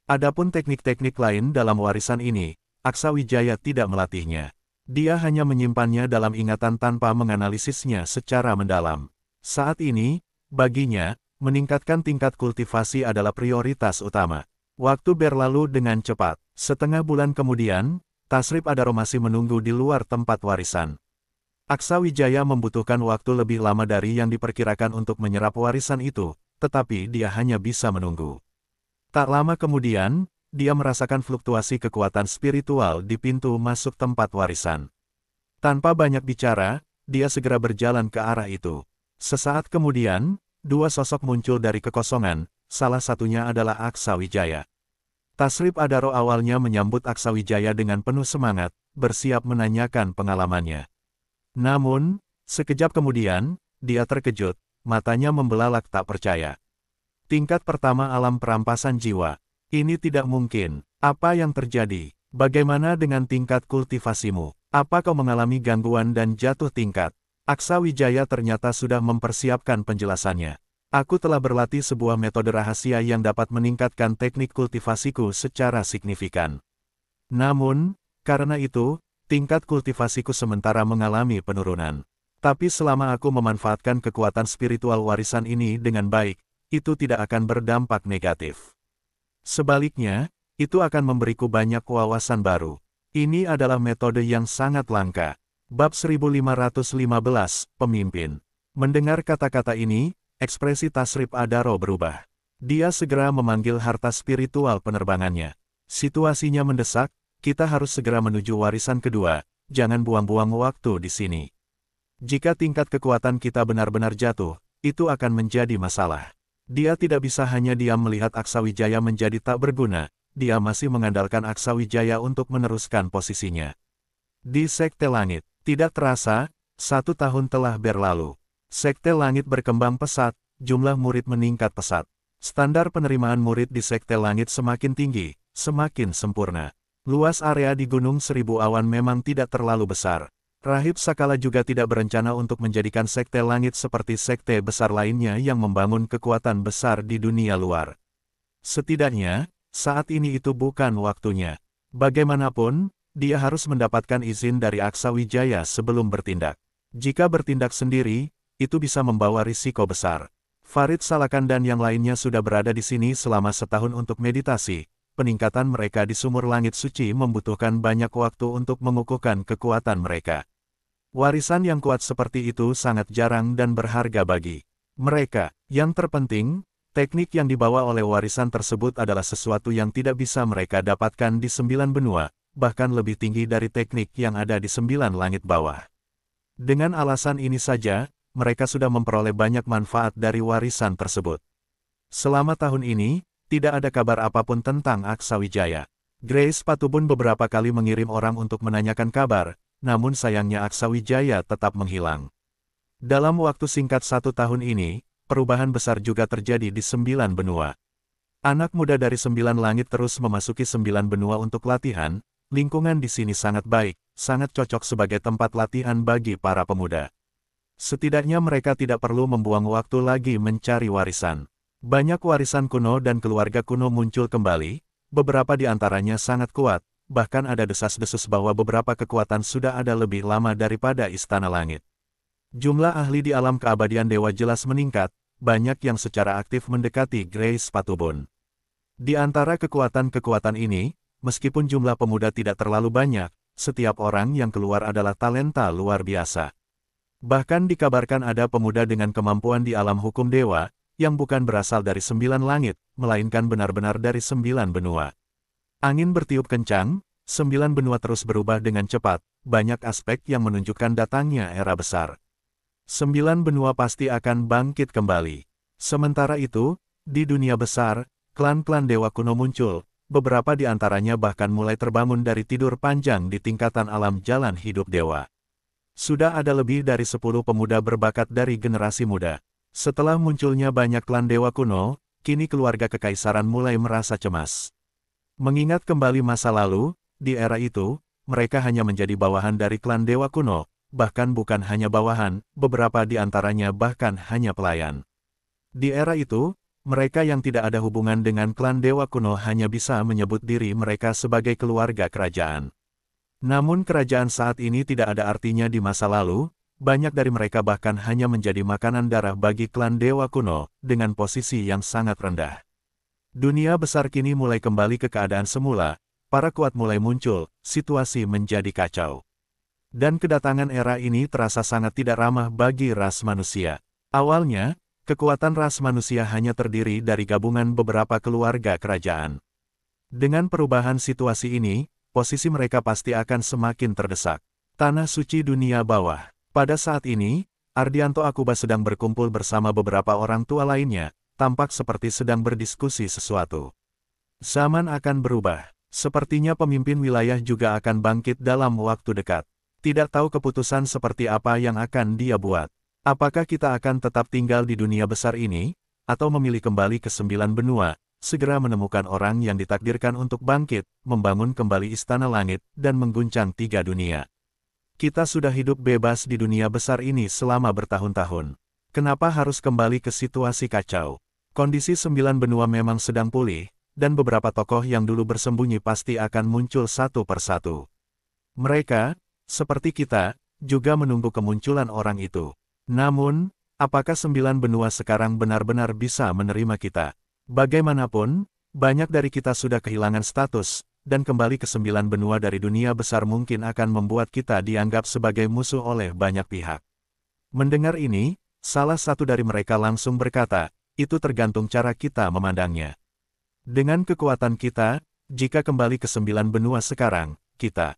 S1: Adapun teknik-teknik lain dalam warisan ini, Aksa Wijaya tidak melatihnya. Dia hanya menyimpannya dalam ingatan tanpa menganalisisnya secara mendalam. Saat ini, baginya, meningkatkan tingkat kultivasi adalah prioritas utama. Waktu berlalu dengan cepat. Setengah bulan kemudian, Tasrip Adaro masih menunggu di luar tempat warisan. Aksa Wijaya membutuhkan waktu lebih lama dari yang diperkirakan untuk menyerap warisan itu, tetapi dia hanya bisa menunggu. Tak lama kemudian, dia merasakan fluktuasi kekuatan spiritual di pintu masuk tempat warisan. Tanpa banyak bicara, dia segera berjalan ke arah itu. Sesaat kemudian, dua sosok muncul dari kekosongan, salah satunya adalah Aksa Wijaya. Tasrip Adaro awalnya menyambut Aksa Wijaya dengan penuh semangat, bersiap menanyakan pengalamannya. Namun, sekejap kemudian, dia terkejut, matanya membelalak tak percaya. Tingkat pertama alam perampasan jiwa. Ini tidak mungkin. Apa yang terjadi? Bagaimana dengan tingkat kultivasimu? Apa kau mengalami gangguan dan jatuh tingkat? Aksa Wijaya ternyata sudah mempersiapkan penjelasannya. Aku telah berlatih sebuah metode rahasia yang dapat meningkatkan teknik kultivasiku secara signifikan. Namun, karena itu, tingkat kultivasiku sementara mengalami penurunan. Tapi selama aku memanfaatkan kekuatan spiritual warisan ini dengan baik, itu tidak akan berdampak negatif. Sebaliknya, itu akan memberiku banyak wawasan baru. Ini adalah metode yang sangat langka. Bab 1515, Pemimpin. Mendengar kata-kata ini, ekspresi Tasrip Adaro berubah. Dia segera memanggil harta spiritual penerbangannya. Situasinya mendesak, kita harus segera menuju warisan kedua, jangan buang-buang waktu di sini. Jika tingkat kekuatan kita benar-benar jatuh, itu akan menjadi masalah. Dia tidak bisa hanya diam melihat Aksa Wijaya menjadi tak berguna, dia masih mengandalkan Aksa Wijaya untuk meneruskan posisinya. Di Sekte Langit, tidak terasa, 1 tahun telah berlalu. Sekte Langit berkembang pesat, jumlah murid meningkat pesat. Standar penerimaan murid di Sekte Langit semakin tinggi, semakin sempurna. Luas area di Gunung Seribu Awan memang tidak terlalu besar. Rahib Sakala juga tidak berencana untuk menjadikan Sekte Langit seperti sekte besar lainnya yang membangun kekuatan besar di dunia luar. Setidaknya, saat ini itu bukan waktunya. Bagaimanapun, dia harus mendapatkan izin dari Aksa Wijaya sebelum bertindak. Jika bertindak sendiri, itu bisa membawa risiko besar. Farid Salakan dan yang lainnya sudah berada di sini selama setahun untuk meditasi. Peningkatan mereka di sumur langit suci membutuhkan banyak waktu untuk mengukuhkan kekuatan mereka. Warisan yang kuat seperti itu sangat jarang dan berharga bagi mereka. Yang terpenting, teknik yang dibawa oleh warisan tersebut adalah sesuatu yang tidak bisa mereka dapatkan di 9 benua, bahkan lebih tinggi dari teknik yang ada di 9 langit bawah. Dengan alasan ini saja, mereka sudah memperoleh banyak manfaat dari warisan tersebut. Selama tahun ini, tidak ada kabar apapun tentang Aksa Wijaya. Grace Patubun beberapa kali mengirim orang untuk menanyakan kabar, namun sayangnya Aksa Wijaya tetap menghilang. Dalam waktu singkat 1 tahun ini, perubahan besar juga terjadi di 9 benua. Anak muda dari 9 langit terus memasuki 9 benua untuk latihan, lingkungan di sini sangat baik, sangat cocok sebagai tempat latihan bagi para pemuda. Setidaknya mereka tidak perlu membuang waktu lagi mencari warisan. Banyak warisan kuno dan keluarga kuno muncul kembali, beberapa di antaranya sangat kuat, bahkan ada desas-desus bahwa beberapa kekuatan sudah ada lebih lama daripada Istana Langit. Jumlah ahli di alam keabadian dewa jelas meningkat, banyak yang secara aktif mendekati Grace Patubun. Di antara kekuatan-kekuatan ini, meskipun jumlah pemuda tidak terlalu banyak, setiap orang yang keluar adalah talenta luar biasa. Bahkan dikabarkan ada pemuda dengan kemampuan di alam hukum dewa, yang bukan berasal dari 9 langit, melainkan benar-benar dari 9 benua. Angin bertiup kencang, 9 benua terus berubah dengan cepat, banyak aspek yang menunjukkan datangnya era besar. 9 benua pasti akan bangkit kembali. Sementara itu, di dunia besar, klan-klan dewa kuno muncul, beberapa di antaranya bahkan mulai terbangun dari tidur panjang di tingkatan alam jalan hidup dewa. Sudah ada lebih dari 10 pemuda berbakat dari generasi muda. Setelah munculnya banyak klan dewa kuno, kini keluarga kekaisaran mulai merasa cemas. Mengingat kembali masa lalu, di era itu, mereka hanya menjadi bawahan dari klan dewa kuno, bahkan bukan hanya bawahan, beberapa di antaranya bahkan hanya pelayan. Di era itu, mereka yang tidak ada hubungan dengan klan dewa kuno hanya bisa menyebut diri mereka sebagai keluarga kerajaan. Namun kerajaan saat ini tidak ada artinya di masa lalu, banyak dari mereka bahkan hanya menjadi makanan darah bagi klan dewa kuno, dengan posisi yang sangat rendah. Dunia besar kini mulai kembali ke keadaan semula, para kuat mulai muncul, situasi menjadi kacau. Dan kedatangan era ini terasa sangat tidak ramah bagi ras manusia. Awalnya, kekuatan ras manusia hanya terdiri dari gabungan beberapa keluarga kerajaan. Dengan perubahan situasi ini, posisi mereka pasti akan semakin terdesak. Tanah suci dunia bawah. Pada saat ini, Ardianto Akuba sedang berkumpul bersama beberapa orang tua lainnya, tampak seperti sedang berdiskusi sesuatu. Zaman akan berubah. Sepertinya pemimpin wilayah juga akan bangkit dalam waktu dekat. Tidak tahu keputusan seperti apa yang akan dia buat. Apakah kita akan tetap tinggal di dunia besar ini, atau memilih kembali ke 9 benua, segera menemukan orang yang ditakdirkan untuk bangkit, membangun kembali Istana Langit, dan mengguncang 3 dunia. Kita sudah hidup bebas di dunia besar ini selama bertahun-tahun. Kenapa harus kembali ke situasi kacau? Kondisi 9 benua memang sedang pulih, dan beberapa tokoh yang dulu bersembunyi pasti akan muncul satu persatu. Mereka, seperti kita, juga menunggu kemunculan orang itu. Namun, apakah 9 benua sekarang benar-benar bisa menerima kita? Bagaimanapun, banyak dari kita sudah kehilangan status, dan kembali ke 9 benua dari dunia besar mungkin akan membuat kita dianggap sebagai musuh oleh banyak pihak. Mendengar ini, salah satu dari mereka langsung berkata, itu tergantung cara kita memandangnya. Dengan kekuatan kita, jika kembali ke 9 benua sekarang, kita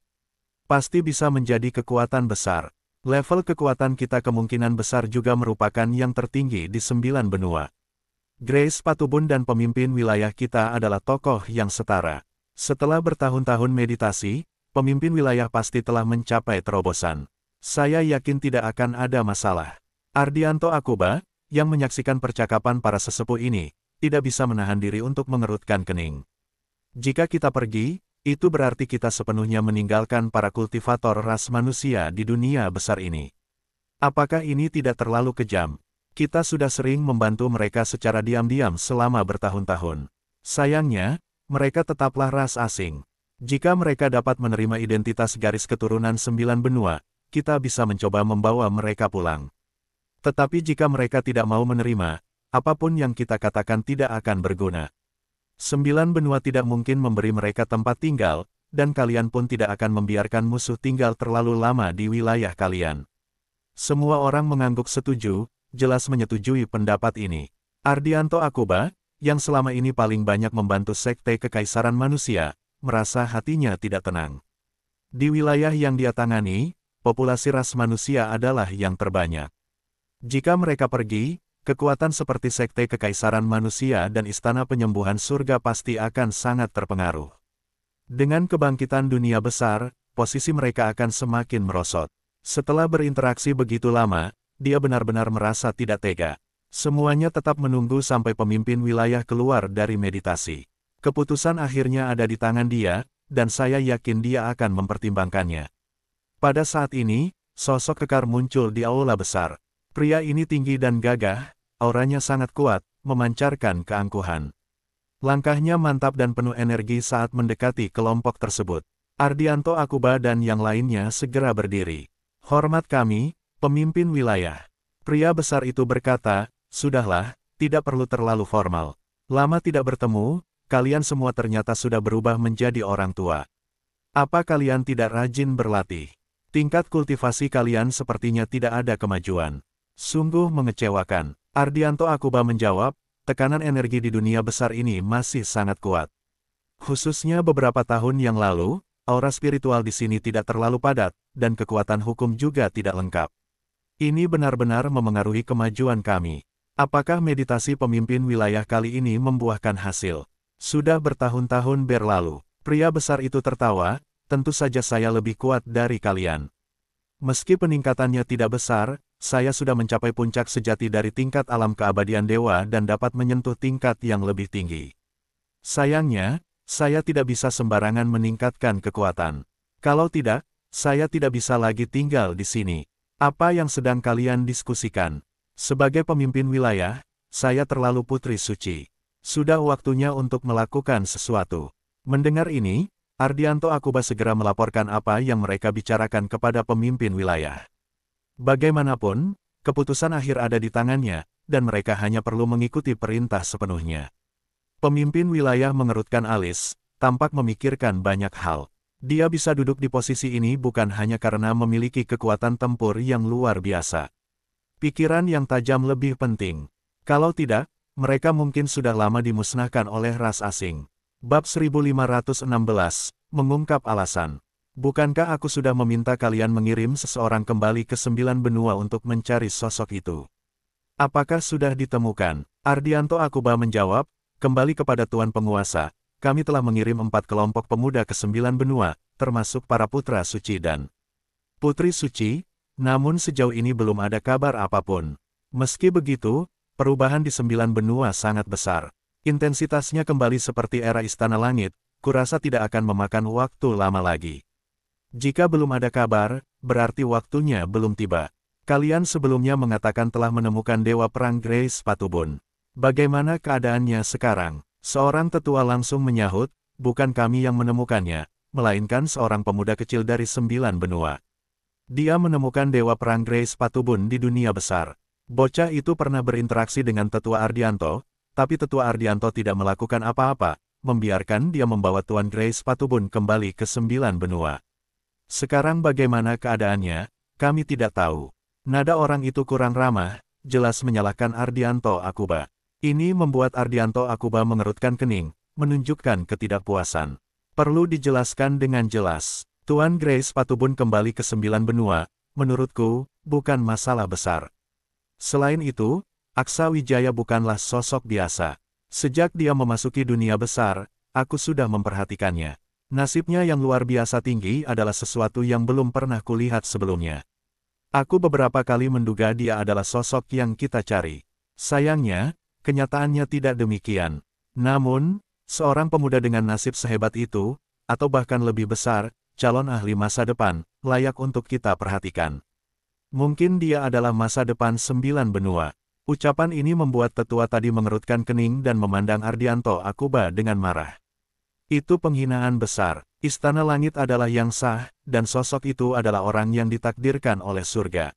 S1: pasti bisa menjadi kekuatan besar. Level kekuatan kita kemungkinan besar juga merupakan yang tertinggi di 9 benua. Grace Patubun dan pemimpin wilayah kita adalah tokoh yang setara. Setelah bertahun-tahun meditasi, pemimpin wilayah pasti telah mencapai terobosan. Saya yakin tidak akan ada masalah. Ardianto Akuba, yang menyaksikan percakapan para sesepuh ini, tidak bisa menahan diri untuk mengerutkan kening. Jika kita pergi, itu berarti kita sepenuhnya meninggalkan para kultivator ras manusia di dunia besar ini. Apakah ini tidak terlalu kejam? Kita sudah sering membantu mereka secara diam-diam selama bertahun-tahun. Sayangnya, mereka tetaplah ras asing. Jika mereka dapat menerima identitas garis keturunan 9 benua, kita bisa mencoba membawa mereka pulang. Tetapi jika mereka tidak mau menerima, apapun yang kita katakan tidak akan berguna. 9 benua tidak mungkin memberi mereka tempat tinggal, dan kalian pun tidak akan membiarkan musuh tinggal terlalu lama di wilayah kalian. Semua orang mengangguk setuju, jelas menyetujui pendapat ini. Ardianto Akuba, yang selama ini paling banyak membantu Sekte Kekaisaran Manusia, merasa hatinya tidak tenang. Di wilayah yang dia tangani, populasi ras manusia adalah yang terbanyak. Jika mereka pergi, kekuatan seperti Sekte Kekaisaran Manusia dan Istana Penyembuhan Surga pasti akan sangat terpengaruh. Dengan kebangkitan dunia besar, posisi mereka akan semakin merosot. Setelah berinteraksi begitu lama, dia benar-benar merasa tidak tega. Semuanya tetap menunggu sampai pemimpin wilayah keluar dari meditasi. Keputusan akhirnya ada di tangan dia, dan saya yakin dia akan mempertimbangkannya. Pada saat ini, sosok kekar muncul di aula besar. Pria ini tinggi dan gagah, auranya sangat kuat, memancarkan keangkuhan. Langkahnya mantap dan penuh energi saat mendekati kelompok tersebut. Ardianto Akuba dan yang lainnya segera berdiri. Hormat kami, pemimpin wilayah. Pria besar itu berkata, sudahlah, tidak perlu terlalu formal. Lama tidak bertemu, kalian semua ternyata sudah berubah menjadi orang tua. Apa kalian tidak rajin berlatih? Tingkat kultivasi kalian sepertinya tidak ada kemajuan. Sungguh mengecewakan. Ardianto Akuba menjawab, tekanan energi di dunia besar ini masih sangat kuat. Khususnya beberapa tahun yang lalu, aura spiritual di sini tidak terlalu padat, dan kekuatan hukum juga tidak lengkap. Ini benar-benar memengaruhi kemajuan kami. Apakah meditasi pemimpin wilayah kali ini membuahkan hasil? Sudah bertahun-tahun berlalu. Pria besar itu tertawa, tentu saja saya lebih kuat dari kalian. Meski peningkatannya tidak besar, saya sudah mencapai puncak sejati dari tingkat alam keabadian dewa dan dapat menyentuh tingkat yang lebih tinggi. Sayangnya, saya tidak bisa sembarangan meningkatkan kekuatan. Kalau tidak, saya tidak bisa lagi tinggal di sini. Apa yang sedang kalian diskusikan? Sebagai pemimpin wilayah, saya terlalu putri suci. Sudah waktunya untuk melakukan sesuatu. Mendengar ini, Ardianto Akuba segera melaporkan apa yang mereka bicarakan kepada pemimpin wilayah. Bagaimanapun, keputusan akhir ada di tangannya, dan mereka hanya perlu mengikuti perintah sepenuhnya. Pemimpin wilayah mengerutkan alis, tampak memikirkan banyak hal. Dia bisa duduk di posisi ini bukan hanya karena memiliki kekuatan tempur yang luar biasa. Pikiran yang tajam lebih penting. Kalau tidak, mereka mungkin sudah lama dimusnahkan oleh ras asing. Bab 1516, mengungkap alasan. Bukankah aku sudah meminta kalian mengirim seseorang kembali ke 9 benua untuk mencari sosok itu? Apakah sudah ditemukan? Ardianto Akuba menjawab, kembali kepada Tuan Penguasa, kami telah mengirim 4 kelompok pemuda ke 9 benua, termasuk para putra suci dan putri suci, namun sejauh ini belum ada kabar apapun. Meski begitu, perubahan di 9 benua sangat besar. Intensitasnya kembali seperti era Istana Langit, kurasa tidak akan memakan waktu lama lagi. Jika belum ada kabar, berarti waktunya belum tiba. Kalian sebelumnya mengatakan telah menemukan Dewa Perang Grace Patubun. Bagaimana keadaannya sekarang? Seorang tetua langsung menyahut, bukan kami yang menemukannya, melainkan seorang pemuda kecil dari 9 benua. Dia menemukan Dewa Perang Grace Patubun di dunia besar. Bocah itu pernah berinteraksi dengan Tetua Ardianto, tapi Tetua Ardianto tidak melakukan apa-apa, membiarkan dia membawa Tuan Grace Patubun kembali ke 9 benua. Sekarang bagaimana keadaannya, kami tidak tahu. Nada orang itu kurang ramah, jelas menyalahkan Ardianto Akuba. Ini membuat Ardianto Akuba mengerutkan kening, menunjukkan ketidakpuasan. Perlu dijelaskan dengan jelas. Tuan Grace Patubun kembali ke 9 benua, menurutku, bukan masalah besar. Selain itu, Aksa Wijaya bukanlah sosok biasa. Sejak dia memasuki dunia besar, aku sudah memperhatikannya. Nasibnya yang luar biasa tinggi adalah sesuatu yang belum pernah kulihat sebelumnya. Aku beberapa kali menduga dia adalah sosok yang kita cari. Sayangnya, kenyataannya tidak demikian. Namun, seorang pemuda dengan nasib sehebat itu, atau bahkan lebih besar, calon ahli masa depan, layak untuk kita perhatikan. Mungkin dia adalah masa depan 9 benua. Ucapan ini membuat tetua tadi mengerutkan kening dan memandang Ardianto Akuba dengan marah. Itu penghinaan besar. Istana Langit adalah yang sah, dan sosok itu adalah orang yang ditakdirkan oleh surga.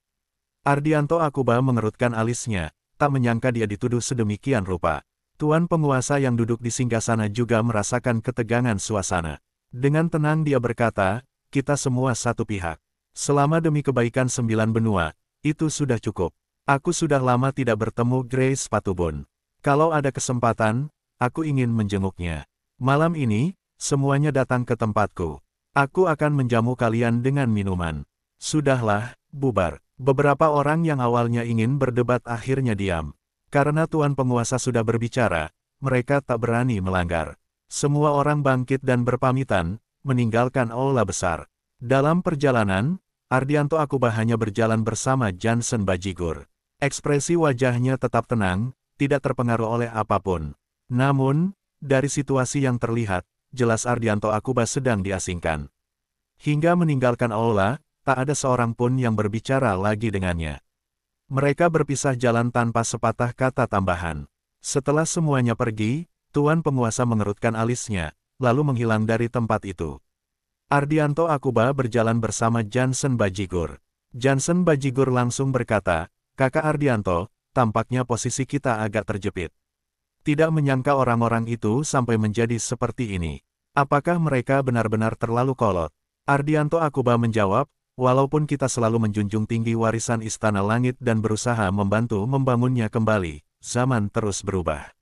S1: Ardianto Akuba mengerutkan alisnya, tak menyangka dia dituduh sedemikian rupa. Tuan penguasa yang duduk di singgasana juga merasakan ketegangan suasana. Dengan tenang dia berkata, kita semua satu pihak. Selama demi kebaikan 9 benua, itu sudah cukup. Aku sudah lama tidak bertemu Grace Patubon. Kalau ada kesempatan, aku ingin menjenguknya. Malam ini, semuanya datang ke tempatku. Aku akan menjamu kalian dengan minuman. Sudahlah, bubar. Beberapa orang yang awalnya ingin berdebat akhirnya diam. Karena tuan penguasa sudah berbicara, mereka tak berani melanggar. Semua orang bangkit dan berpamitan, meninggalkan aula besar. Dalam perjalanan, Ardianto Akuba hanya berjalan bersama Johnson Bajigur. Ekspresi wajahnya tetap tenang, tidak terpengaruh oleh apapun. Namun, dari situasi yang terlihat, jelas Ardianto Akuba sedang diasingkan. Hingga meninggalkan aula, tak ada seorang pun yang berbicara lagi dengannya. Mereka berpisah jalan tanpa sepatah kata tambahan. Setelah semuanya pergi, tuan penguasa mengerutkan alisnya, lalu menghilang dari tempat itu. Ardianto Akuba berjalan bersama Johnson Bajigur. Johnson Bajigur langsung berkata, Kakak Ardianto, tampaknya posisi kita agak terjepit. Tidak menyangka orang-orang itu sampai menjadi seperti ini. Apakah mereka benar-benar terlalu kolot? Ardianto Akuba menjawab, walaupun kita selalu menjunjung tinggi warisan Istana Langit dan berusaha membantu membangunnya kembali, zaman terus berubah.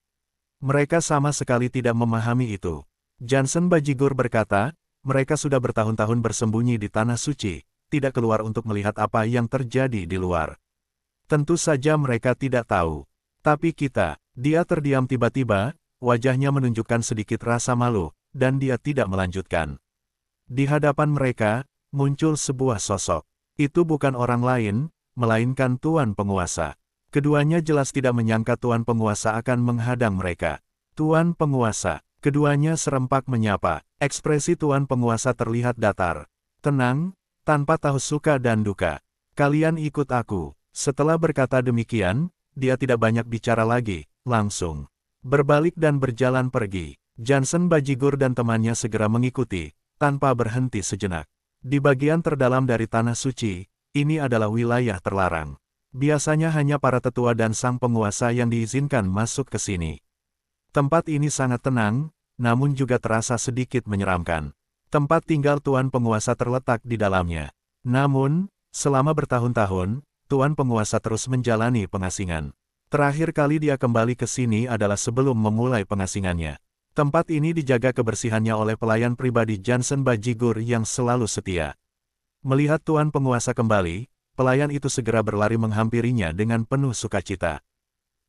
S1: Mereka sama sekali tidak memahami itu. Johnson Bajigur berkata, mereka sudah bertahun-tahun bersembunyi di Tanah Suci, tidak keluar untuk melihat apa yang terjadi di luar. Tentu saja mereka tidak tahu. Tapi kita, dia terdiam tiba-tiba, wajahnya menunjukkan sedikit rasa malu, dan dia tidak melanjutkan. Di hadapan mereka, muncul sebuah sosok. Itu bukan orang lain, melainkan tuan penguasa. Keduanya jelas tidak menyangka tuan penguasa akan menghadang mereka. Tuan penguasa, keduanya serempak menyapa. Ekspresi tuan penguasa terlihat datar, tenang, tanpa tahu suka dan duka. Kalian ikut aku. Setelah berkata demikian, dia tidak banyak bicara lagi, langsung berbalik dan berjalan pergi. Johnson Bajigur dan temannya segera mengikuti, tanpa berhenti sejenak. Di bagian terdalam dari Tanah Suci, ini adalah wilayah terlarang. Biasanya hanya para tetua dan sang penguasa yang diizinkan masuk ke sini. Tempat ini sangat tenang, namun juga terasa sedikit menyeramkan. Tempat tinggal tuan penguasa terletak di dalamnya. Namun, selama bertahun-tahun, tuan penguasa terus menjalani pengasingan. Terakhir kali dia kembali ke sini adalah sebelum memulai pengasingannya. Tempat ini dijaga kebersihannya oleh pelayan pribadi Johnson Bajigur yang selalu setia. Melihat tuan penguasa kembali, pelayan itu segera berlari menghampirinya dengan penuh sukacita.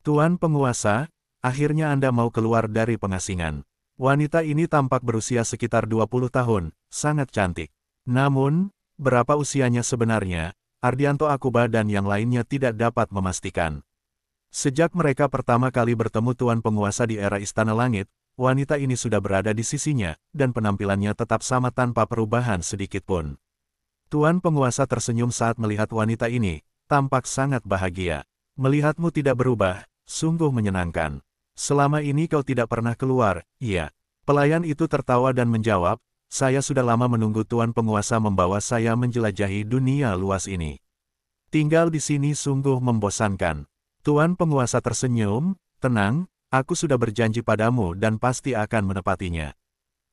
S1: Tuan penguasa, akhirnya Anda mau keluar dari pengasingan. Wanita ini tampak berusia sekitar 20 tahun, sangat cantik. Namun, berapa usianya sebenarnya, Ardianto Akuba dan yang lainnya tidak dapat memastikan. Sejak mereka pertama kali bertemu tuan penguasa di era Istana Langit, wanita ini sudah berada di sisinya, dan penampilannya tetap sama tanpa perubahan sedikitpun. Tuan penguasa tersenyum saat melihat wanita ini, tampak sangat bahagia. Melihatmu tidak berubah, sungguh menyenangkan. Selama ini kau tidak pernah keluar, iya. Pelayan itu tertawa dan menjawab, saya sudah lama menunggu tuan penguasa membawa saya menjelajahi dunia luas ini. Tinggal di sini sungguh membosankan. Tuan penguasa tersenyum, tenang, aku sudah berjanji padamu dan pasti akan menepatinya.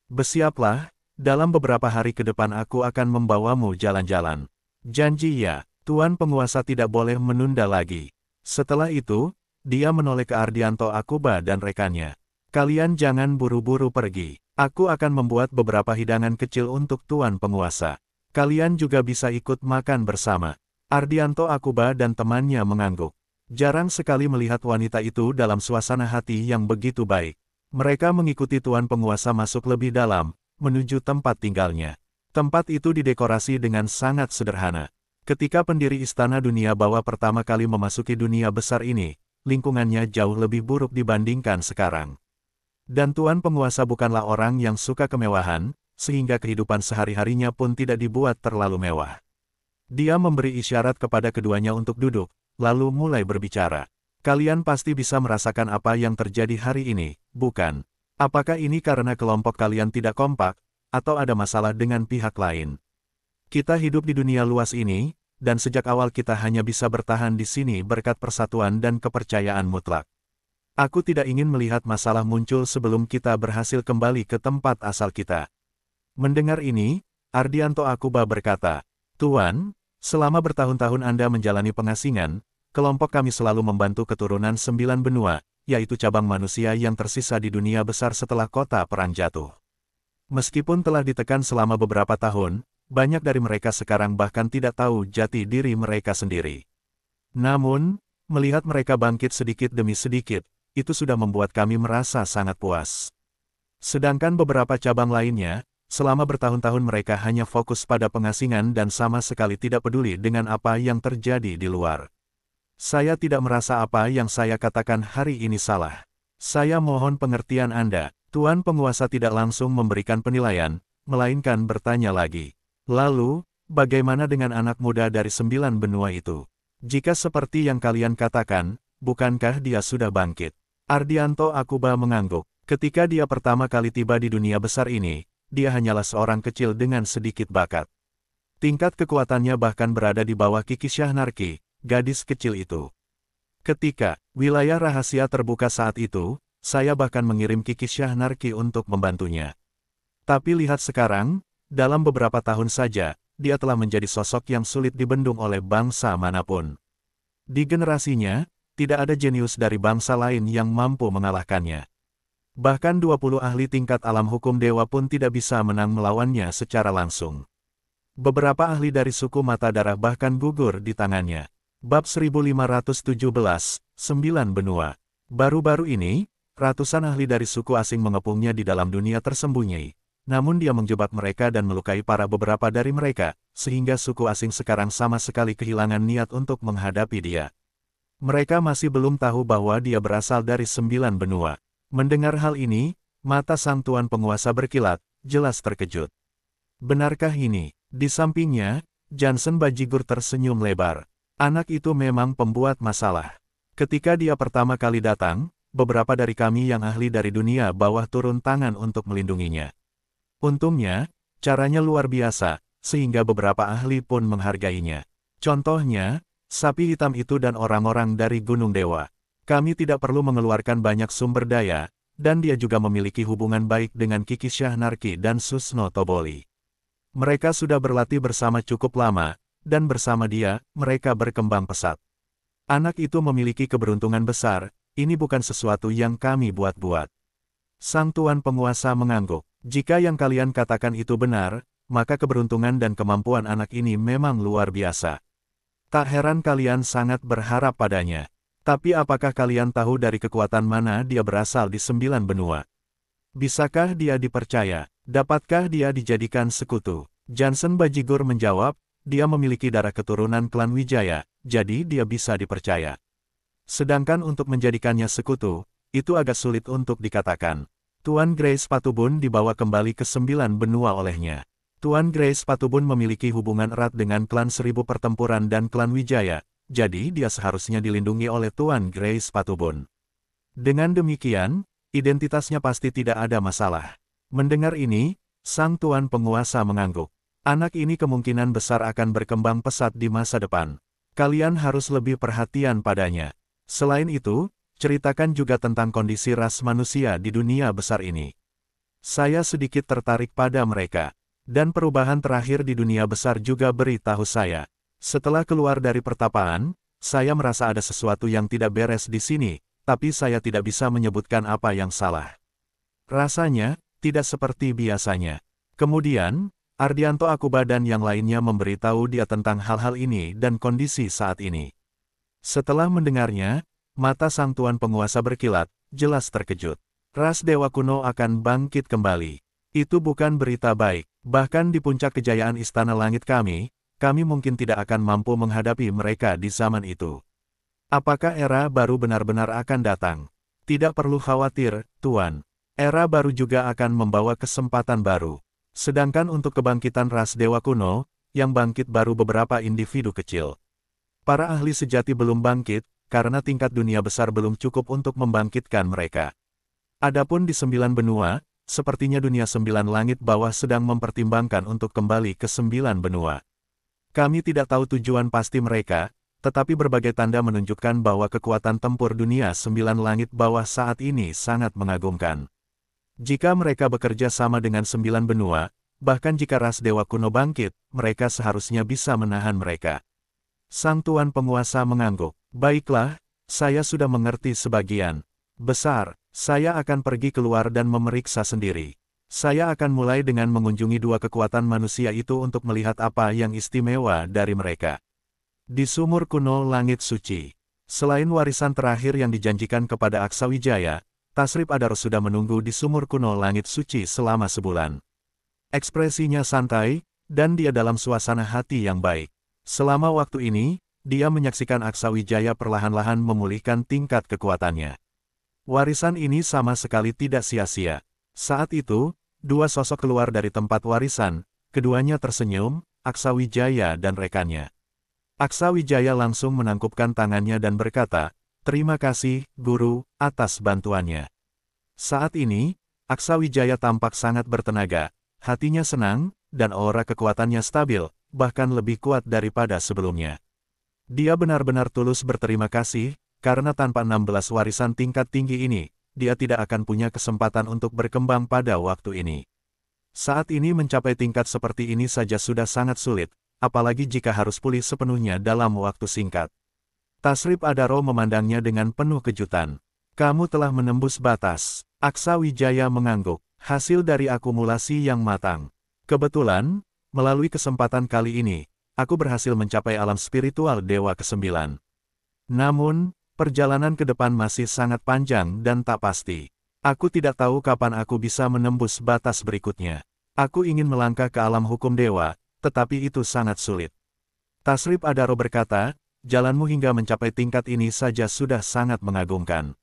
S1: Bersiaplah, dalam beberapa hari ke depan aku akan membawamu jalan-jalan. Janji ya, tuan penguasa tidak boleh menunda lagi. Setelah itu, dia menoleh ke Ardianto Akuba dan rekannya. Kalian jangan buru-buru pergi. Aku akan membuat beberapa hidangan kecil untuk tuan penguasa. Kalian juga bisa ikut makan bersama. Ardianto Akuba dan temannya mengangguk. Jarang sekali melihat wanita itu dalam suasana hati yang begitu baik. Mereka mengikuti tuan penguasa masuk lebih dalam, menuju tempat tinggalnya. Tempat itu didekorasi dengan sangat sederhana. Ketika pendiri Istana Dunia Bawah pertama kali memasuki dunia besar ini, lingkungannya jauh lebih buruk dibandingkan sekarang. Dan tuan penguasa bukanlah orang yang suka kemewahan, sehingga kehidupan sehari-harinya pun tidak dibuat terlalu mewah. Dia memberi isyarat kepada keduanya untuk duduk, lalu mulai berbicara. Kalian pasti bisa merasakan apa yang terjadi hari ini, bukan? Apakah ini karena kelompok kalian tidak kompak, atau ada masalah dengan pihak lain? Kita hidup di dunia luas ini, dan sejak awal kita hanya bisa bertahan di sini berkat persatuan dan kepercayaan mutlak. Aku tidak ingin melihat masalah muncul sebelum kita berhasil kembali ke tempat asal kita. Mendengar ini, Ardianto Akuba berkata, Tuan, selama bertahun-tahun Anda menjalani pengasingan, kelompok kami selalu membantu keturunan 9 benua, yaitu cabang manusia yang tersisa di dunia besar setelah kota perang jatuh. Meskipun telah ditekan selama beberapa tahun, banyak dari mereka sekarang bahkan tidak tahu jati diri mereka sendiri. Namun, melihat mereka bangkit sedikit demi sedikit, itu sudah membuat kami merasa sangat puas. Sedangkan beberapa cabang lainnya, selama bertahun-tahun mereka hanya fokus pada pengasingan dan sama sekali tidak peduli dengan apa yang terjadi di luar. Saya tidak merasa apa yang saya katakan hari ini salah. Saya mohon pengertian Anda. Tuan penguasa tidak langsung memberikan penilaian, melainkan bertanya lagi. Lalu, bagaimana dengan anak muda dari 9 benua itu? Jika seperti yang kalian katakan, bukankah dia sudah bangkit? Ardianto Akuba mengangguk. Ketika dia pertama kali tiba di dunia besar ini, dia hanyalah seorang kecil dengan sedikit bakat. Tingkat kekuatannya bahkan berada di bawah Kiki Syahnarki, gadis kecil itu. Ketika wilayah rahasia terbuka saat itu, saya bahkan mengirim Kiki Syahnarki untuk membantunya. Tapi lihat sekarang, dalam beberapa tahun saja, dia telah menjadi sosok yang sulit dibendung oleh bangsa manapun. Di generasinya, tidak ada jenius dari bangsa lain yang mampu mengalahkannya. Bahkan 20 ahli tingkat alam hukum dewa pun tidak bisa menang melawannya secara langsung. Beberapa ahli dari suku mata darah bahkan gugur di tangannya. Bab 1517, 9 benua. Baru-baru ini, ratusan ahli dari suku asing mengepungnya di dalam dunia tersembunyi. Namun dia menjebak mereka dan melukai beberapa dari mereka, sehingga suku asing sekarang sama sekali kehilangan niat untuk menghadapi dia. Mereka masih belum tahu bahwa dia berasal dari 9 benua. Mendengar hal ini, mata sang tuan penguasa berkilat, jelas terkejut. Benarkah ini? Di sampingnya, Johnson Bajigur tersenyum lebar. Anak itu memang pembuat masalah. Ketika dia pertama kali datang, beberapa dari kami yang ahli dari dunia bawah turun tangan untuk melindunginya. Untungnya, caranya luar biasa, sehingga beberapa ahli pun menghargainya. Contohnya, sapi hitam itu dan orang-orang dari Gunung Dewa. Kami tidak perlu mengeluarkan banyak sumber daya, dan dia juga memiliki hubungan baik dengan Kiki Syahnarki dan Susno Toboli. Mereka sudah berlatih bersama cukup lama, dan bersama dia, mereka berkembang pesat. Anak itu memiliki keberuntungan besar, ini bukan sesuatu yang kami buat-buat. Sang tuan penguasa mengangguk. Jika yang kalian katakan itu benar, maka keberuntungan dan kemampuan anak ini memang luar biasa. Tak heran kalian sangat berharap padanya. Tapi apakah kalian tahu dari kekuatan mana dia berasal di 9 benua? Bisakah dia dipercaya? Dapatkah dia dijadikan sekutu? Johnson Bajigur menjawab, dia memiliki darah keturunan klan Wijaya, jadi dia bisa dipercaya. Sedangkan untuk menjadikannya sekutu, itu agak sulit untuk dikatakan. Tuan Grace Patubun dibawa kembali ke 9 benua olehnya. Tuan Grace Patubun memiliki hubungan erat dengan klan Seribu Pertempuran dan klan Wijaya, jadi dia seharusnya dilindungi oleh Tuan Grace Patubun. Dengan demikian, identitasnya pasti tidak ada masalah. Mendengar ini, sang tuan penguasa mengangguk. Anak ini kemungkinan besar akan berkembang pesat di masa depan. Kalian harus lebih perhatian padanya. Selain itu, ceritakan juga tentang kondisi ras manusia di dunia besar ini. Saya sedikit tertarik pada mereka. Dan perubahan terakhir di dunia besar juga beritahu saya. Setelah keluar dari pertapaan, saya merasa ada sesuatu yang tidak beres di sini, tapi saya tidak bisa menyebutkan apa yang salah. Rasanya, tidak seperti biasanya. Kemudian, Ardianto Akuba dan yang lainnya memberitahu dia tentang hal-hal ini dan kondisi saat ini. Setelah mendengarnya, mata sang tuan penguasa berkilat, jelas terkejut. Ras Dewa Kuno akan bangkit kembali. Itu bukan berita baik. Bahkan di puncak kejayaan Istana Langit kami mungkin tidak akan mampu menghadapi mereka di zaman itu. Apakah era baru benar-benar akan datang? Tidak perlu khawatir, Tuan. Era baru juga akan membawa kesempatan baru. Sedangkan untuk kebangkitan ras Dewa Kuno, yang bangkit baru beberapa individu kecil. Para ahli sejati belum bangkit, karena tingkat dunia besar belum cukup untuk membangkitkan mereka. Adapun di 9 benua, sepertinya dunia 9 langit bawah sedang mempertimbangkan untuk kembali ke 9 benua. Kami tidak tahu tujuan pasti mereka, tetapi berbagai tanda menunjukkan bahwa kekuatan tempur dunia 9 langit bawah saat ini sangat mengagumkan. Jika mereka bekerja sama dengan 9 benua, bahkan jika ras dewa kuno bangkit, mereka seharusnya bisa menahan mereka. Sang Tuan Penguasa mengangguk. Baiklah, saya sudah mengerti sebagian besar. Saya akan pergi keluar dan memeriksa sendiri. Saya akan mulai dengan mengunjungi 2 kekuatan manusia itu untuk melihat apa yang istimewa dari mereka. Di sumur kuno Langit Suci. Selain warisan terakhir yang dijanjikan kepada Aksawijaya, Tasrip Adaro sudah menunggu di sumur kuno Langit Suci selama sebulan. Ekspresinya santai, dan dia dalam suasana hati yang baik. Selama waktu ini, dia menyaksikan Aksawijaya perlahan-lahan memulihkan tingkat kekuatannya. Warisan ini sama sekali tidak sia-sia. Saat itu, 2 sosok keluar dari tempat warisan, keduanya tersenyum, Aksawijaya dan rekannya. Aksawijaya langsung menangkupkan tangannya dan berkata, "Terima kasih, Guru, atas bantuannya." Saat ini, Aksawijaya tampak sangat bertenaga, hatinya senang, dan aura kekuatannya stabil, bahkan lebih kuat daripada sebelumnya. Dia benar-benar tulus berterima kasih, karena tanpa 16 warisan tingkat tinggi ini, dia tidak akan punya kesempatan untuk berkembang pada waktu ini. Saat ini mencapai tingkat seperti ini saja sudah sangat sulit, apalagi jika harus pulih sepenuhnya dalam waktu singkat. Tasrip Adaro memandangnya dengan penuh kejutan. "Kamu telah menembus batas." Aksawijaya mengangguk. "Hasil dari akumulasi yang matang. Kebetulan, melalui kesempatan kali ini, aku berhasil mencapai alam spiritual Dewa ke-9. Namun, perjalanan ke depan masih sangat panjang dan tak pasti. Aku tidak tahu kapan aku bisa menembus batas berikutnya. Aku ingin melangkah ke alam hukum dewa, tetapi itu sangat sulit." Tasrip Adaro berkata, "Jalanmu hingga mencapai tingkat ini saja sudah sangat mengagumkan.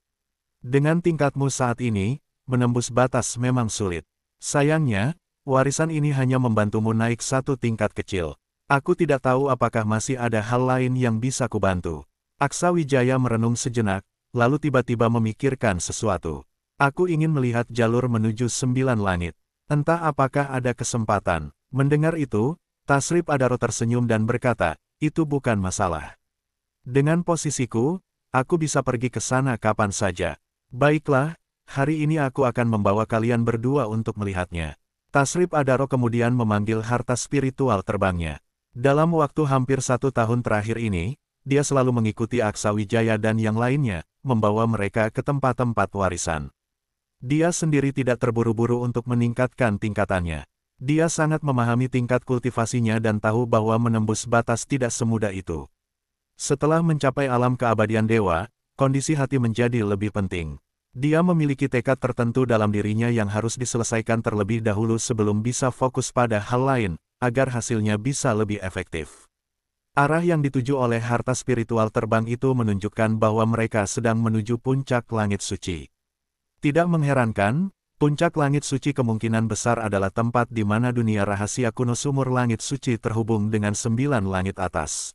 S1: Dengan tingkatmu saat ini, menembus batas memang sulit. Sayangnya, warisan ini hanya membantumu naik 1 tingkat kecil. Aku tidak tahu apakah masih ada hal lain yang bisa kubantu." Aksawijaya merenung sejenak, lalu tiba-tiba memikirkan sesuatu. "Aku ingin melihat jalur menuju 9 langit. Entah apakah ada kesempatan." Mendengar itu, Tasrip Adaro tersenyum dan berkata, "Itu bukan masalah. Dengan posisiku, aku bisa pergi ke sana kapan saja. Baiklah, hari ini aku akan membawa kalian berdua untuk melihatnya." Tasrip Adaro kemudian memanggil harta spiritual terbangnya. Dalam waktu hampir 1 tahun terakhir ini, dia selalu mengikuti Aksawijaya dan yang lainnya, membawa mereka ke tempat-tempat warisan. Dia sendiri tidak terburu-buru untuk meningkatkan tingkatannya. Dia sangat memahami tingkat kultivasinya dan tahu bahwa menembus batas tidak semudah itu. Setelah mencapai alam keabadian dewa, kondisi hati menjadi lebih penting. Dia memiliki tekad tertentu dalam dirinya yang harus diselesaikan terlebih dahulu sebelum bisa fokus pada hal lain, agar hasilnya bisa lebih efektif. Arah yang dituju oleh harta spiritual terbang itu menunjukkan bahwa mereka sedang menuju puncak langit suci. Tidak mengherankan, puncak langit suci kemungkinan besar adalah tempat di mana dunia rahasia kuno sumur langit suci terhubung dengan 9 langit atas.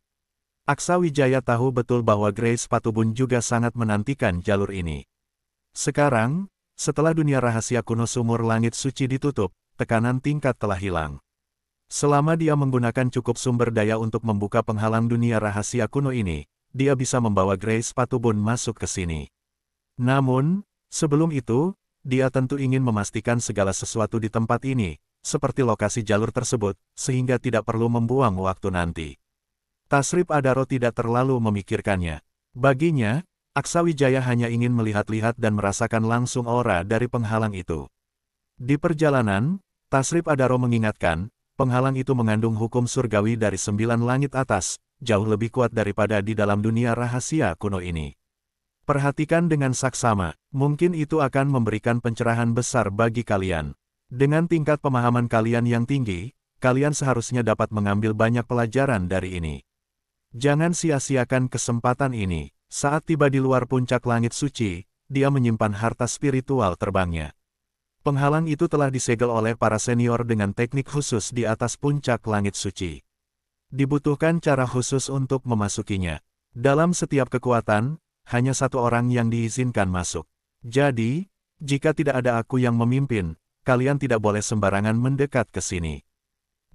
S1: Aksawijaya tahu betul bahwa Grace Patubun juga sangat menantikan jalur ini. Sekarang, setelah dunia rahasia kuno sumur langit suci ditutup, tekanan tingkat telah hilang. Selama dia menggunakan cukup sumber daya untuk membuka penghalang dunia rahasia kuno ini, dia bisa membawa Grace Patubun masuk ke sini. Namun, sebelum itu, dia tentu ingin memastikan segala sesuatu di tempat ini, seperti lokasi jalur tersebut, sehingga tidak perlu membuang waktu nanti. Tasrip Adaro tidak terlalu memikirkannya. Baginya, Aksawijaya hanya ingin melihat-lihat dan merasakan langsung aura dari penghalang itu. Di perjalanan, Tasrip Adaro mengingatkan, penghalang itu mengandung hukum surgawi dari 9 langit atas, jauh lebih kuat daripada di dalam dunia rahasia kuno ini. Perhatikan dengan saksama, mungkin itu akan memberikan pencerahan besar bagi kalian. Dengan tingkat pemahaman kalian yang tinggi, kalian seharusnya dapat mengambil banyak pelajaran dari ini. Jangan sia-siakan kesempatan ini. Saat tiba di luar puncak langit suci, dia menyimpan harta spiritual terbangnya. Penghalang itu telah disegel oleh para senior dengan teknik khusus di atas puncak langit suci. Dibutuhkan cara khusus untuk memasukinya. Dalam setiap kekuatan, hanya satu orang yang diizinkan masuk. Jadi, jika tidak ada aku yang memimpin, kalian tidak boleh sembarangan mendekat ke sini.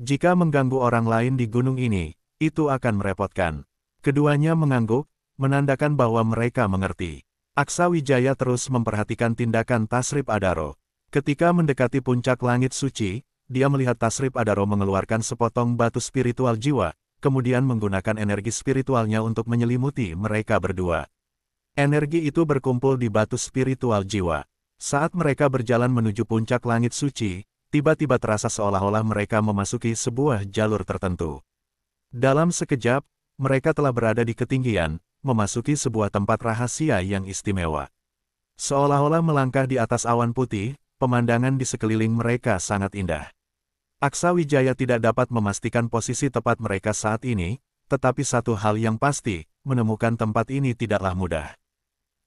S1: Jika mengganggu orang lain di gunung ini, itu akan merepotkan. Keduanya mengangguk, menandakan bahwa mereka mengerti. Aksa Wijaya terus memperhatikan tindakan Tasrip Adaro. Ketika mendekati puncak langit suci, dia melihat Tasrip Adaro mengeluarkan sepotong batu spiritual jiwa, kemudian menggunakan energi spiritualnya untuk menyelimuti mereka berdua. Energi itu berkumpul di batu spiritual jiwa. Saat mereka berjalan menuju puncak langit suci, tiba-tiba terasa seolah-olah mereka memasuki sebuah jalur tertentu. Dalam sekejap, mereka telah berada di ketinggian, memasuki sebuah tempat rahasia yang istimewa. Seolah-olah melangkah di atas awan putih, pemandangan di sekeliling mereka sangat indah. Aksa Wijaya tidak dapat memastikan posisi tepat mereka saat ini, tetapi satu hal yang pasti, menemukan tempat ini tidaklah mudah.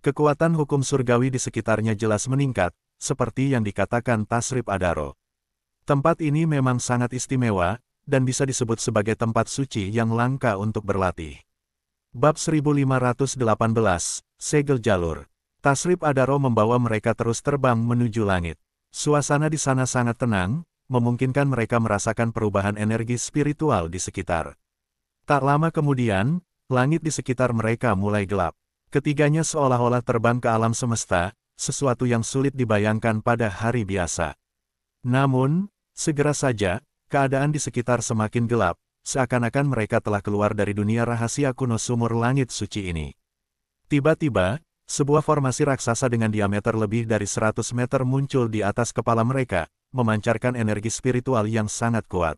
S1: Kekuatan hukum surgawi di sekitarnya jelas meningkat, seperti yang dikatakan Tasrip Adaro. Tempat ini memang sangat istimewa, dan bisa disebut sebagai tempat suci yang langka untuk berlatih. Bab 1518, Segel Jalur. Tasrip Adaro membawa mereka terus terbang menuju langit. Suasana di sana sangat tenang, memungkinkan mereka merasakan perubahan energi spiritual di sekitar. Tak lama kemudian, langit di sekitar mereka mulai gelap. Ketiganya seolah-olah terbang ke alam semesta, sesuatu yang sulit dibayangkan pada hari biasa. Namun, segera saja, keadaan di sekitar semakin gelap, seakan-akan mereka telah keluar dari dunia rahasia kuno sumur langit suci ini. Tiba-tiba, sebuah formasi raksasa dengan diameter lebih dari 100 meter muncul di atas kepala mereka, memancarkan energi spiritual yang sangat kuat.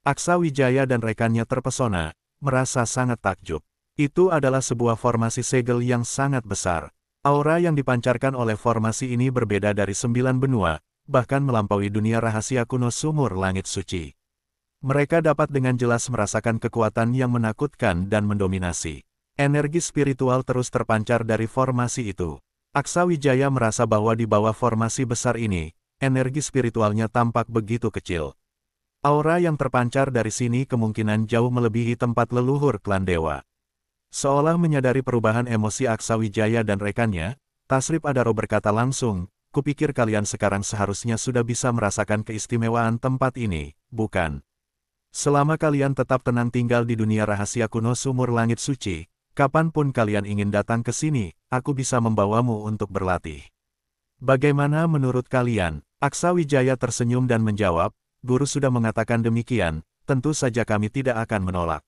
S1: Aksa Wijaya dan rekannya terpesona, merasa sangat takjub. Itu adalah sebuah formasi segel yang sangat besar. Aura yang dipancarkan oleh formasi ini berbeda dari 9 benua, bahkan melampaui dunia rahasia kuno sumur langit suci. Mereka dapat dengan jelas merasakan kekuatan yang menakutkan dan mendominasi. Energi spiritual terus terpancar dari formasi itu. Aksa Wijaya merasa bahwa di bawah formasi besar ini, energi spiritualnya tampak begitu kecil. Aura yang terpancar dari sini kemungkinan jauh melebihi tempat leluhur klan dewa. Seolah menyadari perubahan emosi Aksa Wijaya dan rekannya, Tasrip Adaro berkata langsung, "Kupikir kalian sekarang seharusnya sudah bisa merasakan keistimewaan tempat ini, bukan? Selama kalian tetap tenang tinggal di dunia rahasia kuno sumur langit suci, kapanpun kalian ingin datang ke sini, aku bisa membawamu untuk berlatih. Bagaimana menurut kalian?" Aksa Wijaya tersenyum dan menjawab, "Guru sudah mengatakan demikian, tentu saja kami tidak akan menolak."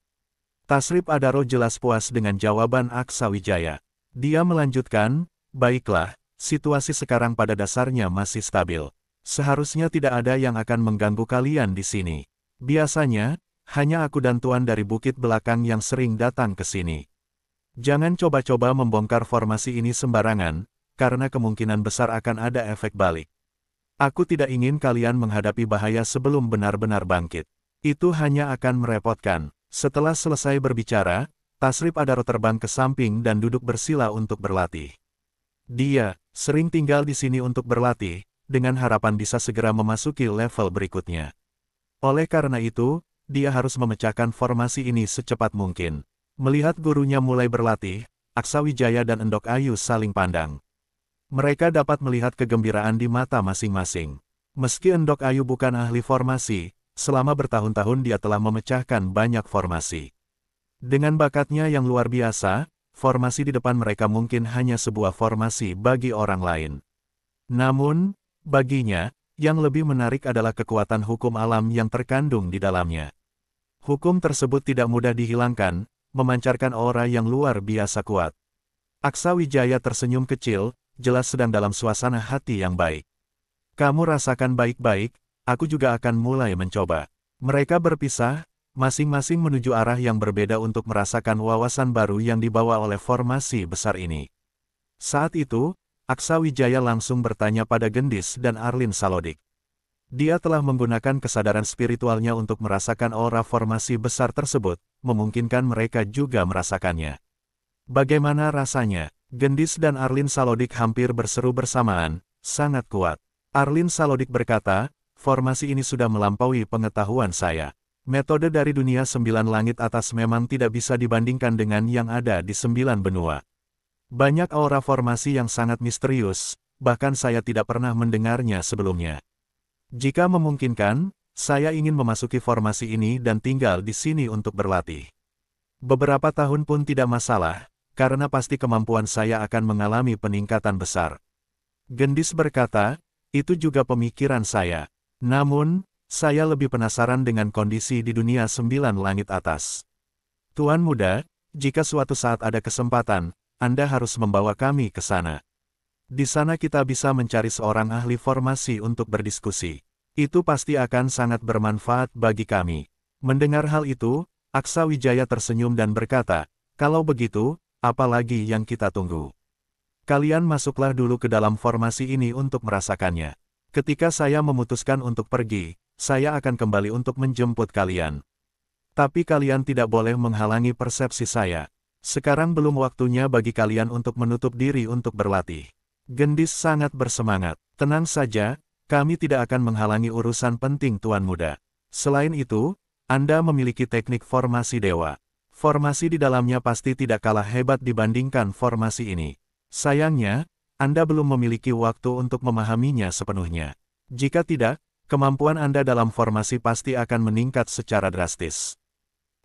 S1: Tasrip Adaro jelas puas dengan jawaban Aksa Wijaya. Dia melanjutkan, "Baiklah, situasi sekarang pada dasarnya masih stabil. Seharusnya tidak ada yang akan mengganggu kalian di sini. Biasanya, hanya aku dan tuan dari bukit belakang yang sering datang ke sini. Jangan coba-coba membongkar formasi ini sembarangan, karena kemungkinan besar akan ada efek balik. Aku tidak ingin kalian menghadapi bahaya sebelum benar-benar bangkit. Itu hanya akan merepotkan." Setelah selesai berbicara, Tasrip Adaro terbang ke samping dan duduk bersila untuk berlatih. Dia sering tinggal di sini untuk berlatih, dengan harapan bisa segera memasuki level berikutnya. Oleh karena itu, dia harus memecahkan formasi ini secepat mungkin. Melihat gurunya mulai berlatih, Aksa Wijaya dan Endok Ayu saling pandang. Mereka dapat melihat kegembiraan di mata masing-masing. Meski Endok Ayu bukan ahli formasi, selama bertahun-tahun dia telah memecahkan banyak formasi. Dengan bakatnya yang luar biasa, formasi di depan mereka mungkin hanya sebuah formasi bagi orang lain. Namun, baginya, yang lebih menarik adalah kekuatan hukum alam yang terkandung di dalamnya. Hukum tersebut tidak mudah dihilangkan, memancarkan aura yang luar biasa kuat. Aksa Wijaya tersenyum kecil, jelas sedang dalam suasana hati yang baik. "Kamu rasakan baik-baik, aku juga akan mulai mencoba." Mereka berpisah, masing-masing menuju arah yang berbeda untuk merasakan wawasan baru yang dibawa oleh formasi besar ini. Saat itu, Aksa Wijaya langsung bertanya pada Gendis dan Arlin Salodik. Dia telah menggunakan kesadaran spiritualnya untuk merasakan aura formasi besar tersebut, memungkinkan mereka juga merasakannya. "Bagaimana rasanya?" Gendis dan Arlin Salodik hampir berseru bersamaan, "Sangat kuat." Arlin Salodik berkata, "Formasi ini sudah melampaui pengetahuan saya. Metode dari dunia 9 langit atas memang tidak bisa dibandingkan dengan yang ada di 9 benua. Banyak aura formasi yang sangat misterius, bahkan saya tidak pernah mendengarnya sebelumnya. Jika memungkinkan, saya ingin memasuki formasi ini dan tinggal di sini untuk berlatih. Beberapa tahun pun tidak masalah, karena pasti kemampuan saya akan mengalami peningkatan besar. Gendis berkata, itu juga pemikiran saya. Namun, saya lebih penasaran dengan kondisi di dunia 9 langit atas. Tuan Muda, jika suatu saat ada kesempatan, Anda harus membawa kami ke sana. Di sana kita bisa mencari seorang ahli formasi untuk berdiskusi. Itu pasti akan sangat bermanfaat bagi kami. Mendengar hal itu, Aksa Wijaya tersenyum dan berkata, kalau begitu, apa lagi yang kita tunggu? Kalian masuklah dulu ke dalam formasi ini untuk merasakannya. Ketika saya memutuskan untuk pergi, saya akan kembali untuk menjemput kalian. Tapi kalian tidak boleh menghalangi persepsi saya. Sekarang belum waktunya bagi kalian untuk menutup diri untuk berlatih. Gendis sangat bersemangat. Tenang saja, kami tidak akan menghalangi urusan penting Tuan Muda. Selain itu, Anda memiliki teknik formasi dewa. Formasi di dalamnya pasti tidak kalah hebat dibandingkan formasi ini. Sayangnya, Anda belum memiliki waktu untuk memahaminya sepenuhnya. Jika tidak, kemampuan Anda dalam formasi pasti akan meningkat secara drastis.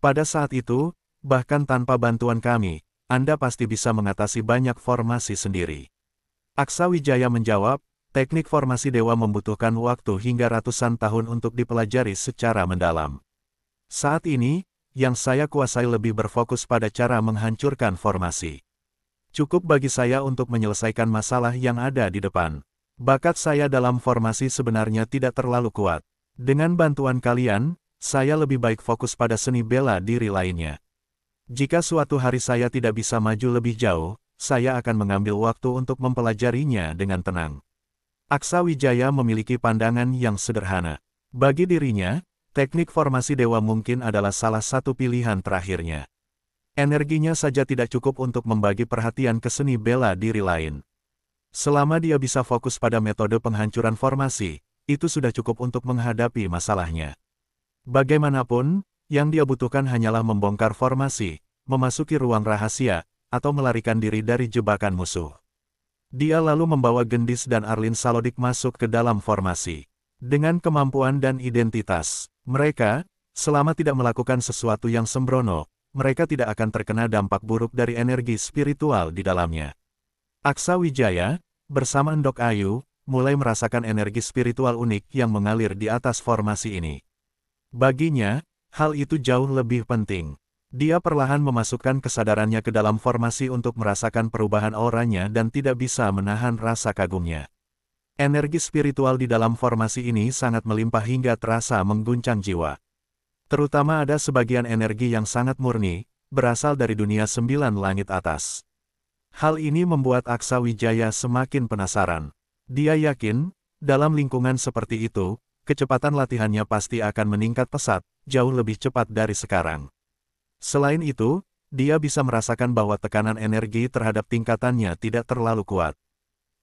S1: Pada saat itu, bahkan tanpa bantuan kami, Anda pasti bisa mengatasi banyak formasi sendiri. Aksa Wijaya menjawab, teknik formasi dewa membutuhkan waktu hingga ratusan tahun untuk dipelajari secara mendalam. Saat ini, yang saya kuasai lebih berfokus pada cara menghancurkan formasi. Cukup bagi saya untuk menyelesaikan masalah yang ada di depan. Bakat saya dalam formasi sebenarnya tidak terlalu kuat. Dengan bantuan kalian, saya lebih baik fokus pada seni bela diri lainnya. Jika suatu hari saya tidak bisa maju lebih jauh, saya akan mengambil waktu untuk mempelajarinya dengan tenang. Aksa Wijaya memiliki pandangan yang sederhana. Bagi dirinya, teknik formasi dewa mungkin adalah salah satu pilihan terakhirnya. Energinya saja tidak cukup untuk membagi perhatian ke seni bela diri lain. Selama dia bisa fokus pada metode penghancuran formasi, itu sudah cukup untuk menghadapi masalahnya. Bagaimanapun, yang dia butuhkan hanyalah membongkar formasi, memasuki ruang rahasia, atau melarikan diri dari jebakan musuh. Dia lalu membawa Gendis dan Arlin Salodik masuk ke dalam formasi. Dengan kemampuan dan identitas mereka, selama tidak melakukan sesuatu yang sembrono, mereka tidak akan terkena dampak buruk dari energi spiritual di dalamnya. Aksa Wijaya, bersama Endok Ayu, mulai merasakan energi spiritual unik yang mengalir di atas formasi ini. Baginya, hal itu jauh lebih penting. Dia perlahan memasukkan kesadarannya ke dalam formasi untuk merasakan perubahan auranya dan tidak bisa menahan rasa kagumnya. Energi spiritual di dalam formasi ini sangat melimpah hingga terasa mengguncang jiwa. Terutama ada sebagian energi yang sangat murni, berasal dari dunia 9 langit atas. Hal ini membuat Aksa Wijaya semakin penasaran. Dia yakin, dalam lingkungan seperti itu, kecepatan latihannya pasti akan meningkat pesat, jauh lebih cepat dari sekarang. Selain itu, dia bisa merasakan bahwa tekanan energi terhadap tingkatannya tidak terlalu kuat.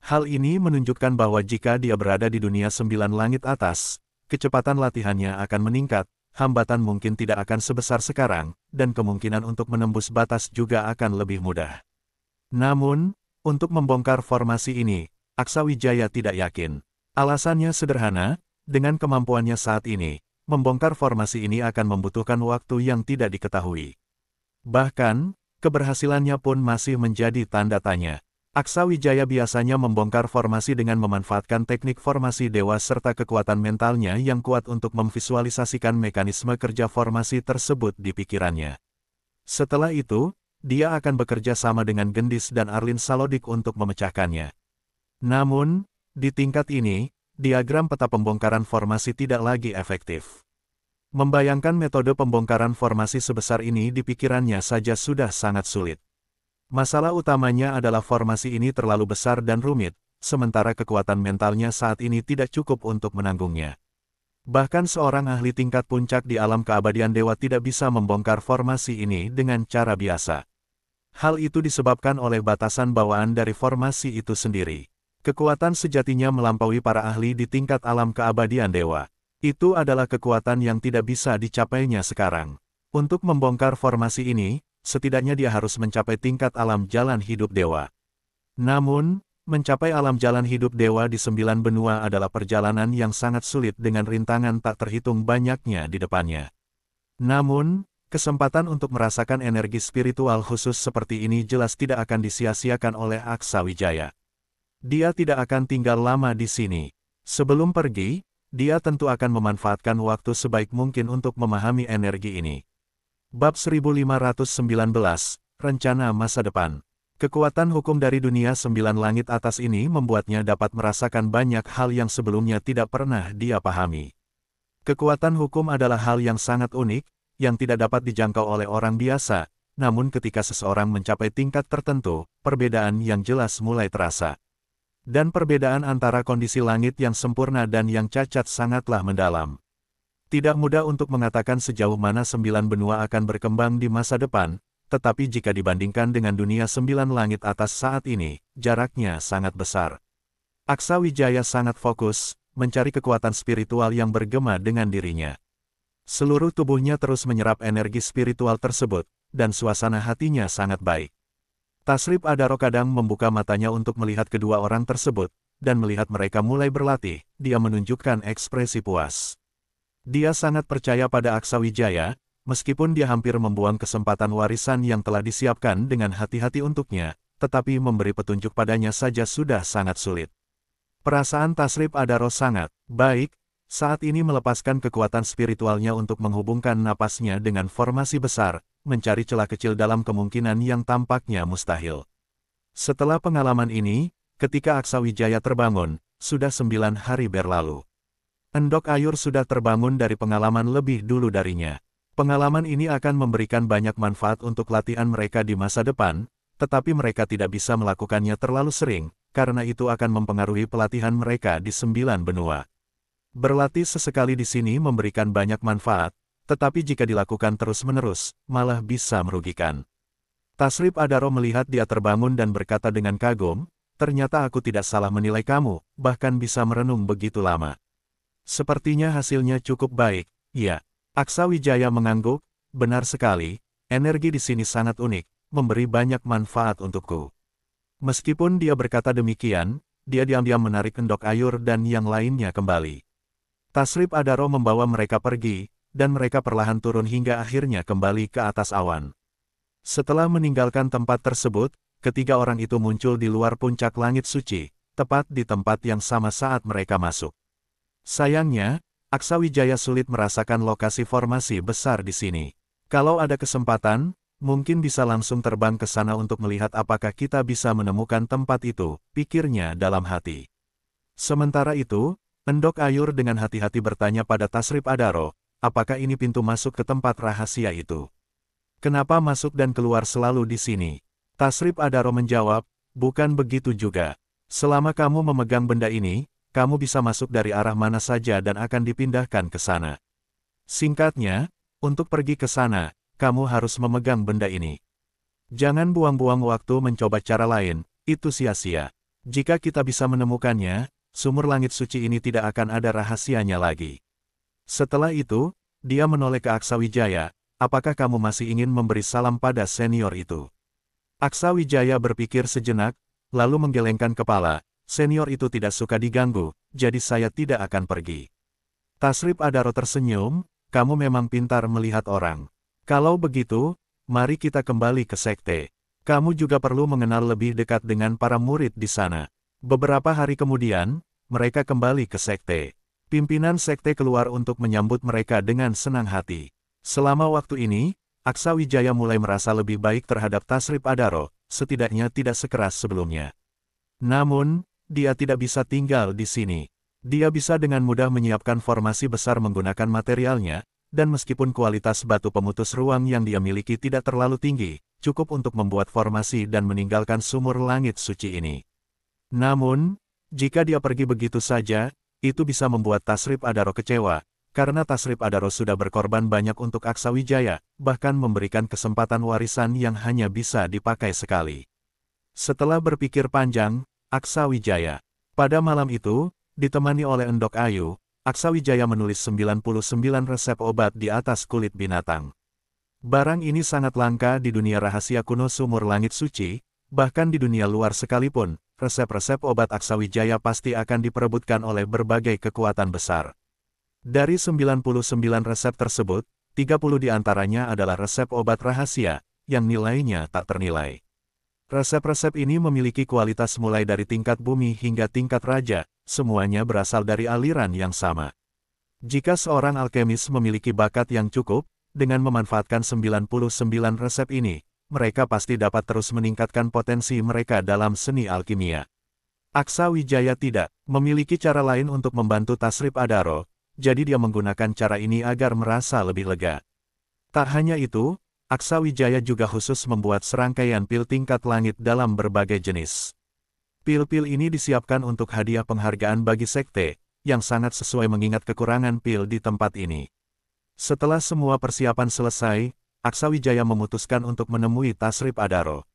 S1: Hal ini menunjukkan bahwa jika dia berada di dunia 9 langit atas, kecepatan latihannya akan meningkat, hambatan mungkin tidak akan sebesar sekarang, dan kemungkinan untuk menembus batas juga akan lebih mudah. Namun, untuk membongkar formasi ini, Aksa Wijaya tidak yakin. Alasannya sederhana, dengan kemampuannya saat ini, membongkar formasi ini akan membutuhkan waktu yang tidak diketahui. Bahkan, keberhasilannya pun masih menjadi tanda tanya. Aksa Wijaya biasanya membongkar formasi dengan memanfaatkan teknik formasi dewa serta kekuatan mentalnya yang kuat untuk memvisualisasikan mekanisme kerja formasi tersebut di pikirannya. Setelah itu, dia akan bekerja sama dengan Gendis dan Arlin Salodik untuk memecahkannya. Namun, di tingkat ini, diagram peta pembongkaran formasi tidak lagi efektif. Membayangkan metode pembongkaran formasi sebesar ini di pikirannya saja sudah sangat sulit. Masalah utamanya adalah formasi ini terlalu besar dan rumit, sementara kekuatan mentalnya saat ini tidak cukup untuk menanggungnya. Bahkan seorang ahli tingkat puncak di alam keabadian dewa tidak bisa membongkar formasi ini dengan cara biasa. Hal itu disebabkan oleh batasan bawaan dari formasi itu sendiri. Kekuatan sejatinya melampaui para ahli di tingkat alam keabadian dewa. Itu adalah kekuatan yang tidak bisa dicapainya sekarang. Untuk membongkar formasi ini, setidaknya dia harus mencapai tingkat alam jalan hidup dewa. Namun, mencapai alam jalan hidup dewa di 9 benua adalah perjalanan yang sangat sulit dengan rintangan tak terhitung banyaknya di depannya. Namun, kesempatan untuk merasakan energi spiritual khusus seperti ini jelas tidak akan disia-siakan oleh Aksa Wijaya. Dia tidak akan tinggal lama di sini. Sebelum pergi, dia tentu akan memanfaatkan waktu sebaik mungkin untuk memahami energi ini. Bab 1519, Rencana Masa Depan. Kekuatan hukum dari dunia 9 langit atas ini membuatnya dapat merasakan banyak hal yang sebelumnya tidak pernah dia pahami. Kekuatan hukum adalah hal yang sangat unik, yang tidak dapat dijangkau oleh orang biasa, namun ketika seseorang mencapai tingkat tertentu, perbedaan yang jelas mulai terasa. Dan perbedaan antara kondisi langit yang sempurna dan yang cacat sangatlah mendalam. Tidak mudah untuk mengatakan sejauh mana 9 benua akan berkembang di masa depan, tetapi jika dibandingkan dengan dunia 9 langit atas saat ini, jaraknya sangat besar. Aksa Wijaya sangat fokus, mencari kekuatan spiritual yang bergema dengan dirinya. Seluruh tubuhnya terus menyerap energi spiritual tersebut, dan suasana hatinya sangat baik. Tasrip Adaro kadang membuka matanya untuk melihat kedua orang tersebut, dan melihat mereka mulai berlatih, dia menunjukkan ekspresi puas. Dia sangat percaya pada Aksa Wijaya, meskipun dia hampir membuang kesempatan warisan yang telah disiapkan dengan hati-hati untuknya, tetapi memberi petunjuk padanya saja sudah sangat sulit. Perasaan Tasrip Adaro sangat baik, saat ini melepaskan kekuatan spiritualnya untuk menghubungkan napasnya dengan formasi besar, mencari celah kecil dalam kemungkinan yang tampaknya mustahil. Setelah pengalaman ini, ketika Aksa Wijaya terbangun, sudah 9 hari berlalu. Endok Ayur sudah terbangun dari pengalaman lebih dulu darinya. Pengalaman ini akan memberikan banyak manfaat untuk latihan mereka di masa depan, tetapi mereka tidak bisa melakukannya terlalu sering, karena itu akan mempengaruhi pelatihan mereka di 9 benua. Berlatih sesekali di sini memberikan banyak manfaat, tetapi jika dilakukan terus-menerus, malah bisa merugikan. Tasrip Adaro melihat dia terbangun dan berkata dengan kagum, ternyata aku tidak salah menilai kamu, bahkan bisa merenung begitu lama. Sepertinya hasilnya cukup baik, ya. Aksa Wijaya mengangguk, benar sekali, energi di sini sangat unik, memberi banyak manfaat untukku. Meskipun dia berkata demikian, dia diam-diam menarik Endok Ayur dan yang lainnya kembali. Tasrip Adaro membawa mereka pergi, dan mereka perlahan turun hingga akhirnya kembali ke atas awan. Setelah meninggalkan tempat tersebut, ketiga orang itu muncul di luar puncak langit suci, tepat di tempat yang sama saat mereka masuk. Sayangnya, Aksa Wijaya sulit merasakan lokasi formasi besar di sini. Kalau ada kesempatan, mungkin bisa langsung terbang ke sana untuk melihat apakah kita bisa menemukan tempat itu, pikirnya dalam hati. Sementara itu, Endok Ayur dengan hati-hati bertanya pada Tasrip Adaro, apakah ini pintu masuk ke tempat rahasia itu? Kenapa masuk dan keluar selalu di sini? Tasrip Adaro menjawab, bukan begitu juga. Selama kamu memegang benda ini, kamu bisa masuk dari arah mana saja dan akan dipindahkan ke sana. Singkatnya, untuk pergi ke sana, kamu harus memegang benda ini. Jangan buang-buang waktu mencoba cara lain, itu sia-sia. Jika kita bisa menemukannya, sumur langit suci ini tidak akan ada rahasianya lagi. Setelah itu, dia menoleh ke Aksa Wijaya, apakah kamu masih ingin memberi salam pada senior itu? Aksa Wijaya berpikir sejenak, lalu menggelengkan kepala. Senior itu tidak suka diganggu, jadi saya tidak akan pergi. Tasrip Adaro tersenyum, kamu memang pintar melihat orang. Kalau begitu, mari kita kembali ke sekte. Kamu juga perlu mengenal lebih dekat dengan para murid di sana. Beberapa hari kemudian, mereka kembali ke sekte. Pimpinan sekte keluar untuk menyambut mereka dengan senang hati. Selama waktu ini, Aksa Wijaya mulai merasa lebih baik terhadap Tasrip Adaro, setidaknya tidak sekeras sebelumnya. Namun, dia tidak bisa tinggal di sini. Dia bisa dengan mudah menyiapkan formasi besar menggunakan materialnya, dan meskipun kualitas batu pemutus ruang yang dia miliki tidak terlalu tinggi, cukup untuk membuat formasi dan meninggalkan sumur langit suci ini. Namun, jika dia pergi begitu saja, itu bisa membuat Tasrip Adaro kecewa, karena Tasrip Adaro sudah berkorban banyak untuk Aksa Wijaya, bahkan memberikan kesempatan warisan yang hanya bisa dipakai sekali. Setelah berpikir panjang, Aksa Wijaya. Pada malam itu, ditemani oleh Endok Ayu, Aksa Wijaya menulis 99 resep obat di atas kulit binatang. Barang ini sangat langka di dunia rahasia kuno sumur langit suci, Bahkan di dunia luar sekalipun, resep-resep obat Aksawijaya pasti akan diperebutkan oleh berbagai kekuatan besar. Dari 99 resep tersebut, 30 diantaranya adalah resep obat rahasia, yang nilainya tak ternilai. Resep-resep ini memiliki kualitas mulai dari tingkat bumi hingga tingkat raja, semuanya berasal dari aliran yang sama. Jika seorang alkemis memiliki bakat yang cukup, dengan memanfaatkan 99 resep ini, mereka pasti dapat terus meningkatkan potensi mereka dalam seni alkimia. Aksawijaya tidak memiliki cara lain untuk membantu Tasrip Adaro, jadi dia menggunakan cara ini agar merasa lebih lega. Tak hanya itu, Aksawijaya juga khusus membuat serangkaian pil tingkat langit dalam berbagai jenis. Pil-pil ini disiapkan untuk hadiah penghargaan bagi sekte, yang sangat sesuai mengingat kekurangan pil di tempat ini. Setelah semua persiapan selesai, Aksawijaya memutuskan untuk menemui Tasrip Adaro.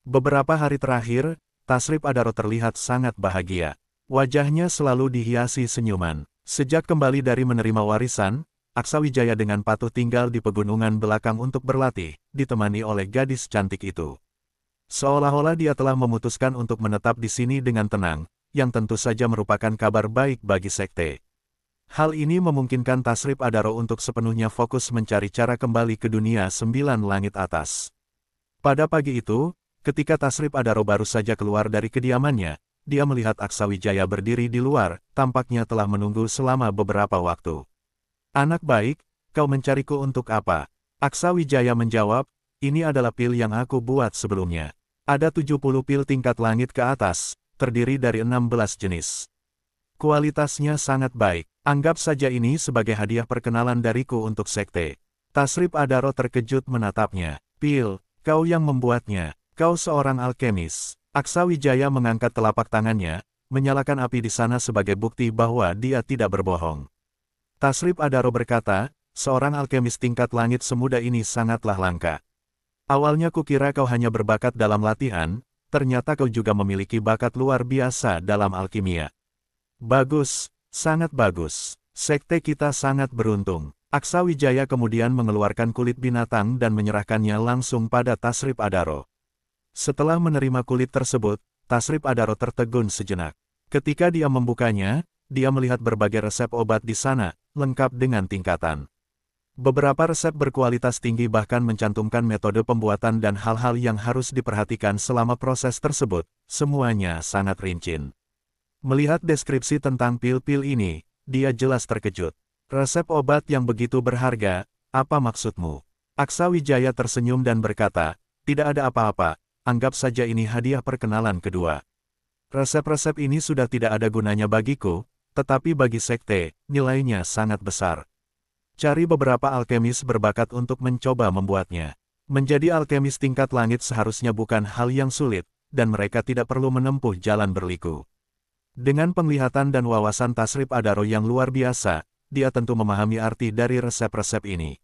S1: Beberapa hari terakhir, Tasrip Adaro terlihat sangat bahagia. Wajahnya selalu dihiasi senyuman. Sejak kembali dari menerima warisan, Aksawijaya dengan patuh tinggal di pegunungan belakang untuk berlatih, ditemani oleh gadis cantik itu. Seolah-olah dia telah memutuskan untuk menetap di sini dengan tenang, yang tentu saja merupakan kabar baik bagi sekte. Hal ini memungkinkan Tasrip Adaro untuk sepenuhnya fokus mencari cara kembali ke dunia 9 langit atas. Pada pagi itu, ketika Tasrip Adaro baru saja keluar dari kediamannya, dia melihat Aksawijaya berdiri di luar, tampaknya telah menunggu selama beberapa waktu. "Anak baik, kau mencariku untuk apa?" Aksawijaya menjawab, "Ini adalah pil yang aku buat sebelumnya. Ada 70 pil tingkat langit ke atas, terdiri dari 16 jenis. Kualitasnya sangat baik. Anggap saja ini sebagai hadiah perkenalan dariku untuk sekte." Tasrip Adaro terkejut menatapnya. "Pil, kau yang membuatnya. Kau seorang alkemis." Aksawijaya mengangkat telapak tangannya, menyalakan api di sana sebagai bukti bahwa dia tidak berbohong. Tasrip Adaro berkata, "Seorang alkemis tingkat langit semudah ini sangatlah langka. Awalnya kukira kau hanya berbakat dalam latihan, ternyata kau juga memiliki bakat luar biasa dalam alkimia. Bagus, sangat bagus. Sekte kita sangat beruntung." Aksawijaya kemudian mengeluarkan kulit binatang dan menyerahkannya langsung pada Tasrip Adaro. Setelah menerima kulit tersebut, Tasrip Adaro tertegun sejenak. Ketika dia membukanya, dia melihat berbagai resep obat di sana, lengkap dengan tingkatan. Beberapa resep berkualitas tinggi bahkan mencantumkan metode pembuatan dan hal-hal yang harus diperhatikan selama proses tersebut, semuanya sangat rinci. Melihat deskripsi tentang pil-pil ini, dia jelas terkejut. "Resep obat yang begitu berharga, apa maksudmu?" Aksawijaya tersenyum dan berkata, "Tidak ada apa-apa, anggap saja ini hadiah perkenalan kedua. Resep-resep ini sudah tidak ada gunanya bagiku, tetapi bagi sekte, nilainya sangat besar. Cari beberapa alkemis berbakat untuk mencoba membuatnya. Menjadi alkemis tingkat langit seharusnya bukan hal yang sulit, dan mereka tidak perlu menempuh jalan berliku." Dengan penglihatan dan wawasan Tasrip Adaro yang luar biasa, dia tentu memahami arti dari resep-resep ini.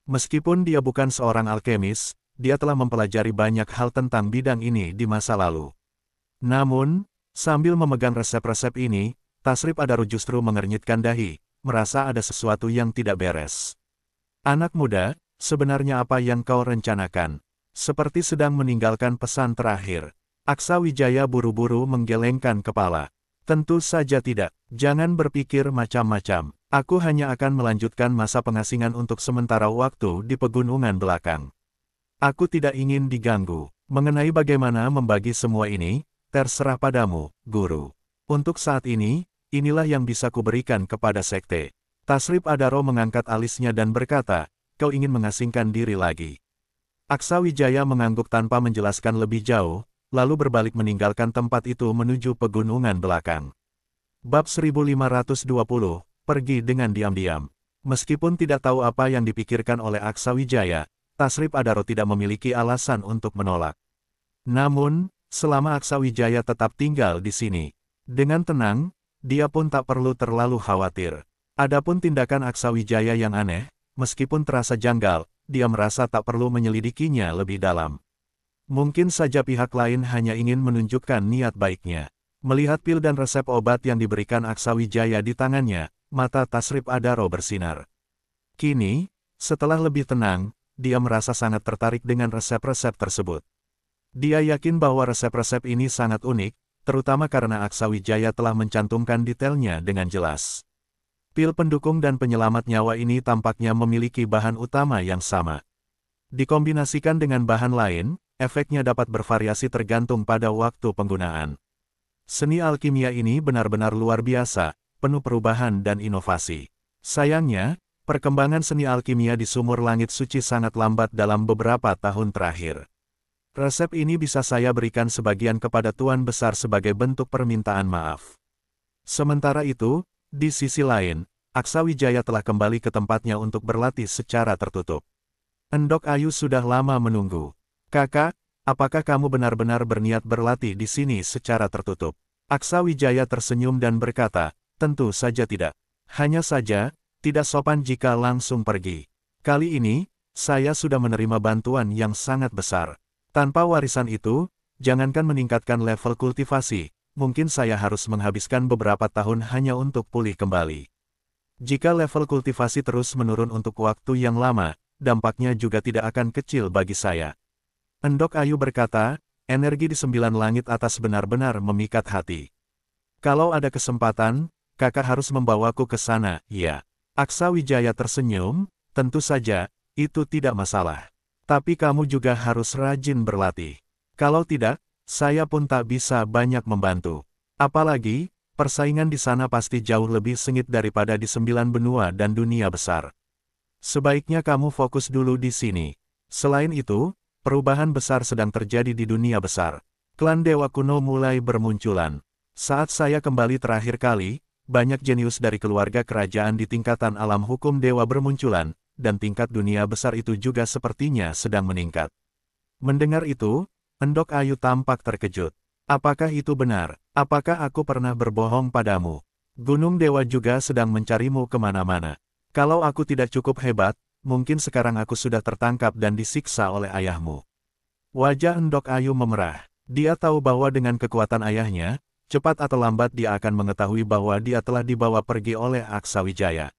S1: Meskipun dia bukan seorang alkemis, dia telah mempelajari banyak hal tentang bidang ini di masa lalu. Namun, sambil memegang resep-resep ini, Tasrip Adaro justru mengernyitkan dahi, merasa ada sesuatu yang tidak beres. "Anak muda, sebenarnya apa yang kau rencanakan?" Seperti sedang meninggalkan pesan terakhir. Aksawijaya buru-buru menggelengkan kepala. "Tentu saja tidak. Jangan berpikir macam-macam. Aku hanya akan melanjutkan masa pengasingan untuk sementara waktu di pegunungan belakang. Aku tidak ingin diganggu. Mengenai bagaimana membagi semua ini, terserah padamu, guru. Untuk saat ini, inilah yang bisa kuberikan kepada sekte." Tasrip Adaro mengangkat alisnya dan berkata, "Kau ingin mengasingkan diri lagi?" Aksawijaya mengangguk tanpa menjelaskan lebih jauh, lalu berbalik meninggalkan tempat itu menuju pegunungan belakang. Bab 1520, pergi dengan diam-diam. Meskipun tidak tahu apa yang dipikirkan oleh Aksawijaya, Tasrip Adaro tidak memiliki alasan untuk menolak. Namun, selama Aksawijaya tetap tinggal di sini, dengan tenang, dia pun tak perlu terlalu khawatir. Adapun tindakan Aksawijaya yang aneh, meskipun terasa janggal, dia merasa tak perlu menyelidikinya lebih dalam. Mungkin saja pihak lain hanya ingin menunjukkan niat baiknya. Melihat pil dan resep obat yang diberikan Aksawijaya di tangannya, mata Tasrip Adaro bersinar. Kini, setelah lebih tenang, dia merasa sangat tertarik dengan resep-resep tersebut. Dia yakin bahwa resep-resep ini sangat unik, terutama karena Aksa Wijaya telah mencantumkan detailnya dengan jelas. Pil pendukung dan penyelamat nyawa ini tampaknya memiliki bahan utama yang sama. Dikombinasikan dengan bahan lain, efeknya dapat bervariasi tergantung pada waktu penggunaan. Seni alkimia ini benar-benar luar biasa, penuh perubahan dan inovasi. Sayangnya, perkembangan seni alkimia di Sumur Langit Suci sangat lambat dalam beberapa tahun terakhir. Resep ini bisa saya berikan sebagian kepada Tuan Besar sebagai bentuk permintaan maaf. Sementara itu, di sisi lain, Aksa Wijaya telah kembali ke tempatnya untuk berlatih secara tertutup. Endok Ayu sudah lama menunggu. Kakak, apakah kamu benar-benar berniat berlatih di sini secara tertutup? Aksa Wijaya tersenyum dan berkata, tentu saja tidak. Hanya saja, tidak sopan jika langsung pergi. Kali ini, saya sudah menerima bantuan yang sangat besar. Tanpa warisan itu, jangankan meningkatkan level kultivasi, mungkin saya harus menghabiskan beberapa tahun hanya untuk pulih kembali. Jika level kultivasi terus menurun untuk waktu yang lama, dampaknya juga tidak akan kecil bagi saya. Endok Ayu berkata, energi di 9 langit atas benar-benar memikat hati. Kalau ada kesempatan, kakak harus membawaku ke sana, ya. Aksa Wijaya tersenyum, tentu saja, itu tidak masalah. Tapi kamu juga harus rajin berlatih. Kalau tidak, saya pun tak bisa banyak membantu. Apalagi, persaingan di sana pasti jauh lebih sengit daripada di 9 benua dan dunia besar. Sebaiknya kamu fokus dulu di sini. Selain itu, perubahan besar sedang terjadi di dunia besar. Klan Dewa Kuno mulai bermunculan. Saat saya kembali terakhir kali, banyak jenius dari keluarga kerajaan di tingkatan alam hukum dewa bermunculan, dan tingkat dunia besar itu juga sepertinya sedang meningkat. Mendengar itu, Endok Ayu tampak terkejut. Apakah itu benar? Apakah aku pernah berbohong padamu? Gunung Dewa juga sedang mencarimu kemana-mana. Kalau aku tidak cukup hebat, mungkin sekarang aku sudah tertangkap dan disiksa oleh ayahmu. Wajah Endok Ayu memerah. Dia tahu bahwa dengan kekuatan ayahnya, cepat atau lambat dia akan mengetahui bahwa dia telah dibawa pergi oleh Aksa Wijaya.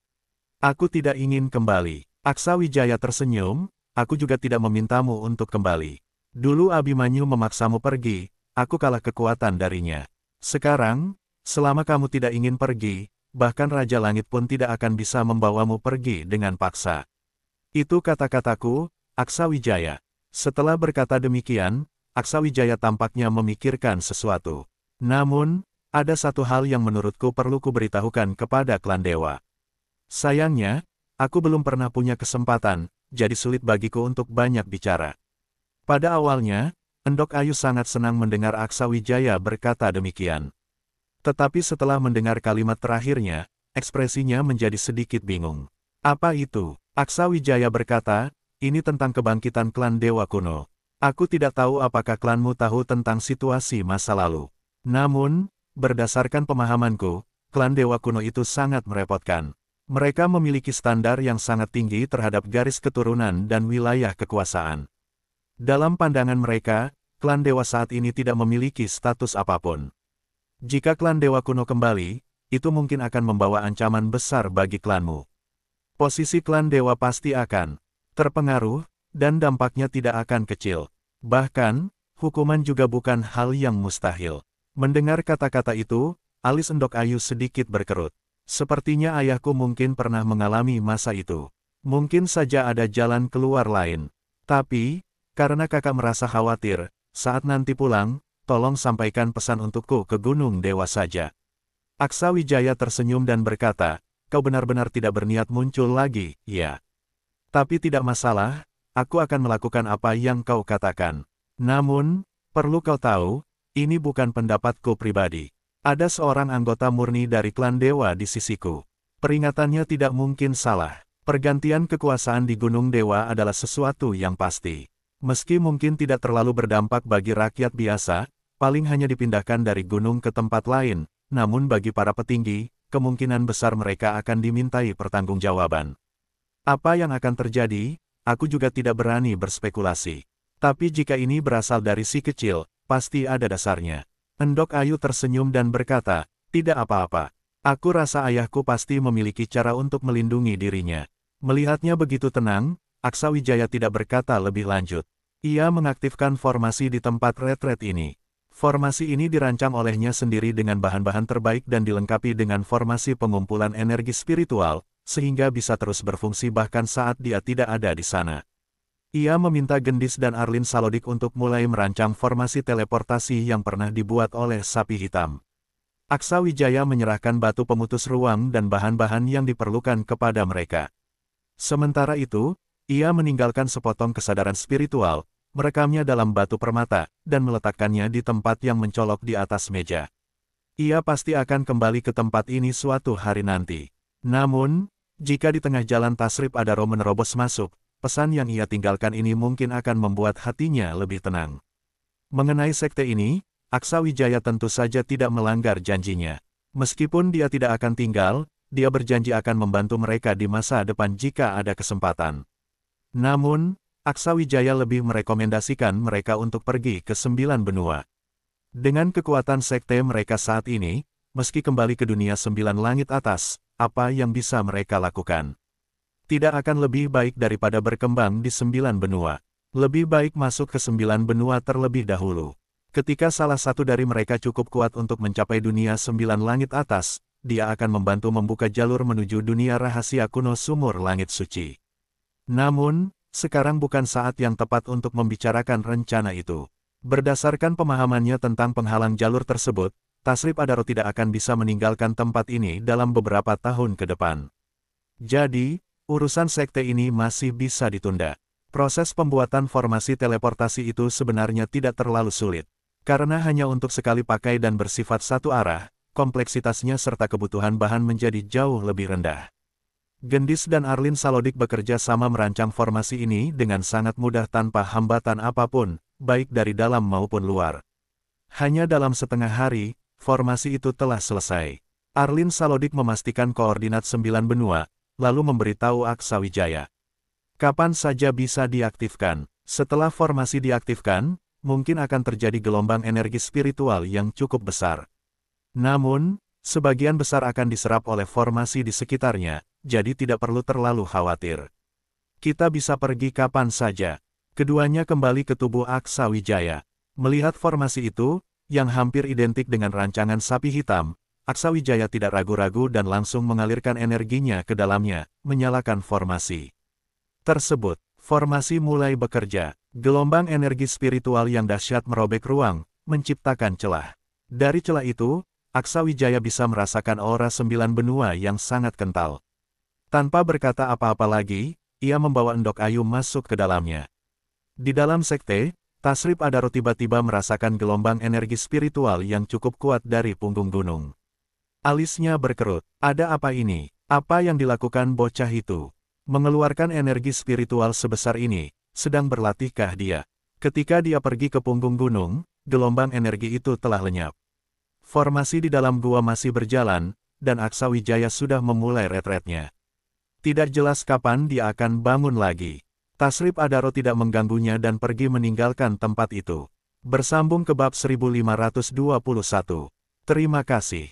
S1: Aku tidak ingin kembali. Aksa Wijaya tersenyum, aku juga tidak memintamu untuk kembali. Dulu Abimanyu memaksamu pergi, aku kalah kekuatan darinya. Sekarang, selama kamu tidak ingin pergi, bahkan Raja Langit pun tidak akan bisa membawamu pergi dengan paksa. Itu kata-kataku, Aksa Wijaya. Setelah berkata demikian, Aksa Wijaya tampaknya memikirkan sesuatu. Namun, ada satu hal yang menurutku perlu kuberitahukan kepada klan dewa. Sayangnya, aku belum pernah punya kesempatan, jadi sulit bagiku untuk banyak bicara. Pada awalnya, Endok Ayu sangat senang mendengar Aksa Wijaya berkata demikian. Tetapi setelah mendengar kalimat terakhirnya, ekspresinya menjadi sedikit bingung. Apa itu? Aksa Wijaya berkata, ini tentang kebangkitan klan Dewa Kuno. Aku tidak tahu apakah klanmu tahu tentang situasi masa lalu. Namun, berdasarkan pemahamanku, klan Dewa Kuno itu sangat merepotkan. Mereka memiliki standar yang sangat tinggi terhadap garis keturunan dan wilayah kekuasaan. Dalam pandangan mereka, klan Dewa saat ini tidak memiliki status apapun. Jika klan Dewa Kuno kembali, itu mungkin akan membawa ancaman besar bagi klanmu. Posisi klan Dewa pasti akan terpengaruh, dan dampaknya tidak akan kecil. Bahkan, hukuman juga bukan hal yang mustahil. Mendengar kata-kata itu, alis Endok Ayu sedikit berkerut. Sepertinya ayahku mungkin pernah mengalami masa itu. Mungkin saja ada jalan keluar lain. Tapi, karena kakak merasa khawatir, saat nanti pulang, tolong sampaikan pesan untukku ke Gunung Dewa saja. Aksa Wijaya tersenyum dan berkata, kau benar-benar tidak berniat muncul lagi, ya. Tapi tidak masalah, aku akan melakukan apa yang kau katakan. Namun, perlu kau tahu, ini bukan pendapatku pribadi. Ada seorang anggota murni dari klan Dewa di sisiku. Peringatannya tidak mungkin salah. Pergantian kekuasaan di Gunung Dewa adalah sesuatu yang pasti. Meski mungkin tidak terlalu berdampak bagi rakyat biasa, paling hanya dipindahkan dari gunung ke tempat lain, namun bagi para petinggi, kemungkinan besar mereka akan dimintai pertanggungjawaban. Apa yang akan terjadi, aku juga tidak berani berspekulasi. Tapi jika ini berasal dari si kecil, pasti ada dasarnya. Endok Ayu tersenyum dan berkata, tidak apa-apa. Aku rasa ayahku pasti memiliki cara untuk melindungi dirinya. Melihatnya begitu tenang, Aksa Wijaya tidak berkata lebih lanjut. Ia mengaktifkan formasi di tempat retret ini. Formasi ini dirancang olehnya sendiri dengan bahan-bahan terbaik dan dilengkapi dengan formasi pengumpulan energi spiritual, sehingga bisa terus berfungsi bahkan saat dia tidak ada di sana. Ia meminta Gendis dan Arlin Salodik untuk mulai merancang formasi teleportasi yang pernah dibuat oleh sapi hitam. Aksa Wijaya menyerahkan batu pemutus ruang dan bahan-bahan yang diperlukan kepada mereka. Sementara itu, ia meninggalkan sepotong kesadaran spiritual, merekamnya dalam batu permata, dan meletakkannya di tempat yang mencolok di atas meja. Ia pasti akan kembali ke tempat ini suatu hari nanti. Namun, jika di tengah jalan Tasrip Adaro menerobos masuk, pesan yang ia tinggalkan ini mungkin akan membuat hatinya lebih tenang. Mengenai sekte ini, Aksa Wijaya tentu saja tidak melanggar janjinya. Meskipun dia tidak akan tinggal, dia berjanji akan membantu mereka di masa depan jika ada kesempatan. Namun, Aksa Wijaya lebih merekomendasikan mereka untuk pergi ke 9 benua. Dengan kekuatan sekte mereka saat ini, meski kembali ke dunia 9 langit atas, apa yang bisa mereka lakukan? Tidak akan lebih baik daripada berkembang di 9 benua. Lebih baik masuk ke 9 benua terlebih dahulu. Ketika salah satu dari mereka cukup kuat untuk mencapai dunia 9 langit atas, dia akan membantu membuka jalur menuju dunia rahasia kuno sumur langit suci. Namun, sekarang bukan saat yang tepat untuk membicarakan rencana itu. Berdasarkan pemahamannya tentang penghalang jalur tersebut, Tasrip Adaro tidak akan bisa meninggalkan tempat ini dalam beberapa tahun ke depan. Jadi, urusan sekte ini masih bisa ditunda. Proses pembuatan formasi teleportasi itu sebenarnya tidak terlalu sulit. Karena hanya untuk sekali pakai dan bersifat satu arah, kompleksitasnya serta kebutuhan bahan menjadi jauh lebih rendah. Gendis dan Arlin Salodik bekerja sama merancang formasi ini dengan sangat mudah tanpa hambatan apapun, baik dari dalam maupun luar. Hanya dalam setengah hari, formasi itu telah selesai. Arlin Salodik memastikan koordinat 9 benua, lalu memberitahu Aksa Wijaya. Kapan saja bisa diaktifkan. Setelah formasi diaktifkan, mungkin akan terjadi gelombang energi spiritual yang cukup besar. Namun, sebagian besar akan diserap oleh formasi di sekitarnya, jadi tidak perlu terlalu khawatir. Kita bisa pergi kapan saja. Keduanya kembali ke tubuh Aksa Wijaya. Melihat formasi itu, yang hampir identik dengan rancangan sapi hitam, Aksa Wijaya tidak ragu-ragu dan langsung mengalirkan energinya ke dalamnya, menyalakan formasi tersebut. Formasi mulai bekerja. Gelombang energi spiritual yang dahsyat merobek ruang, menciptakan celah. Dari celah itu, Aksa Wijaya bisa merasakan aura 9 benua yang sangat kental. Tanpa berkata apa-apa lagi, ia membawa Endok Ayu masuk ke dalamnya. Di dalam sekte, Tasrip Adaro tiba-tiba merasakan gelombang energi spiritual yang cukup kuat dari punggung gunung. Alisnya berkerut. Ada apa ini? Apa yang dilakukan bocah itu? Mengeluarkan energi spiritual sebesar ini, sedang berlatihkah dia? Ketika dia pergi ke punggung gunung, gelombang energi itu telah lenyap. Formasi di dalam gua masih berjalan, dan Aksa Wijaya sudah memulai retretnya. Tidak jelas kapan dia akan bangun lagi. Tasrip Adaro tidak mengganggunya dan pergi meninggalkan tempat itu. Bersambung ke bab 1521. Terima kasih.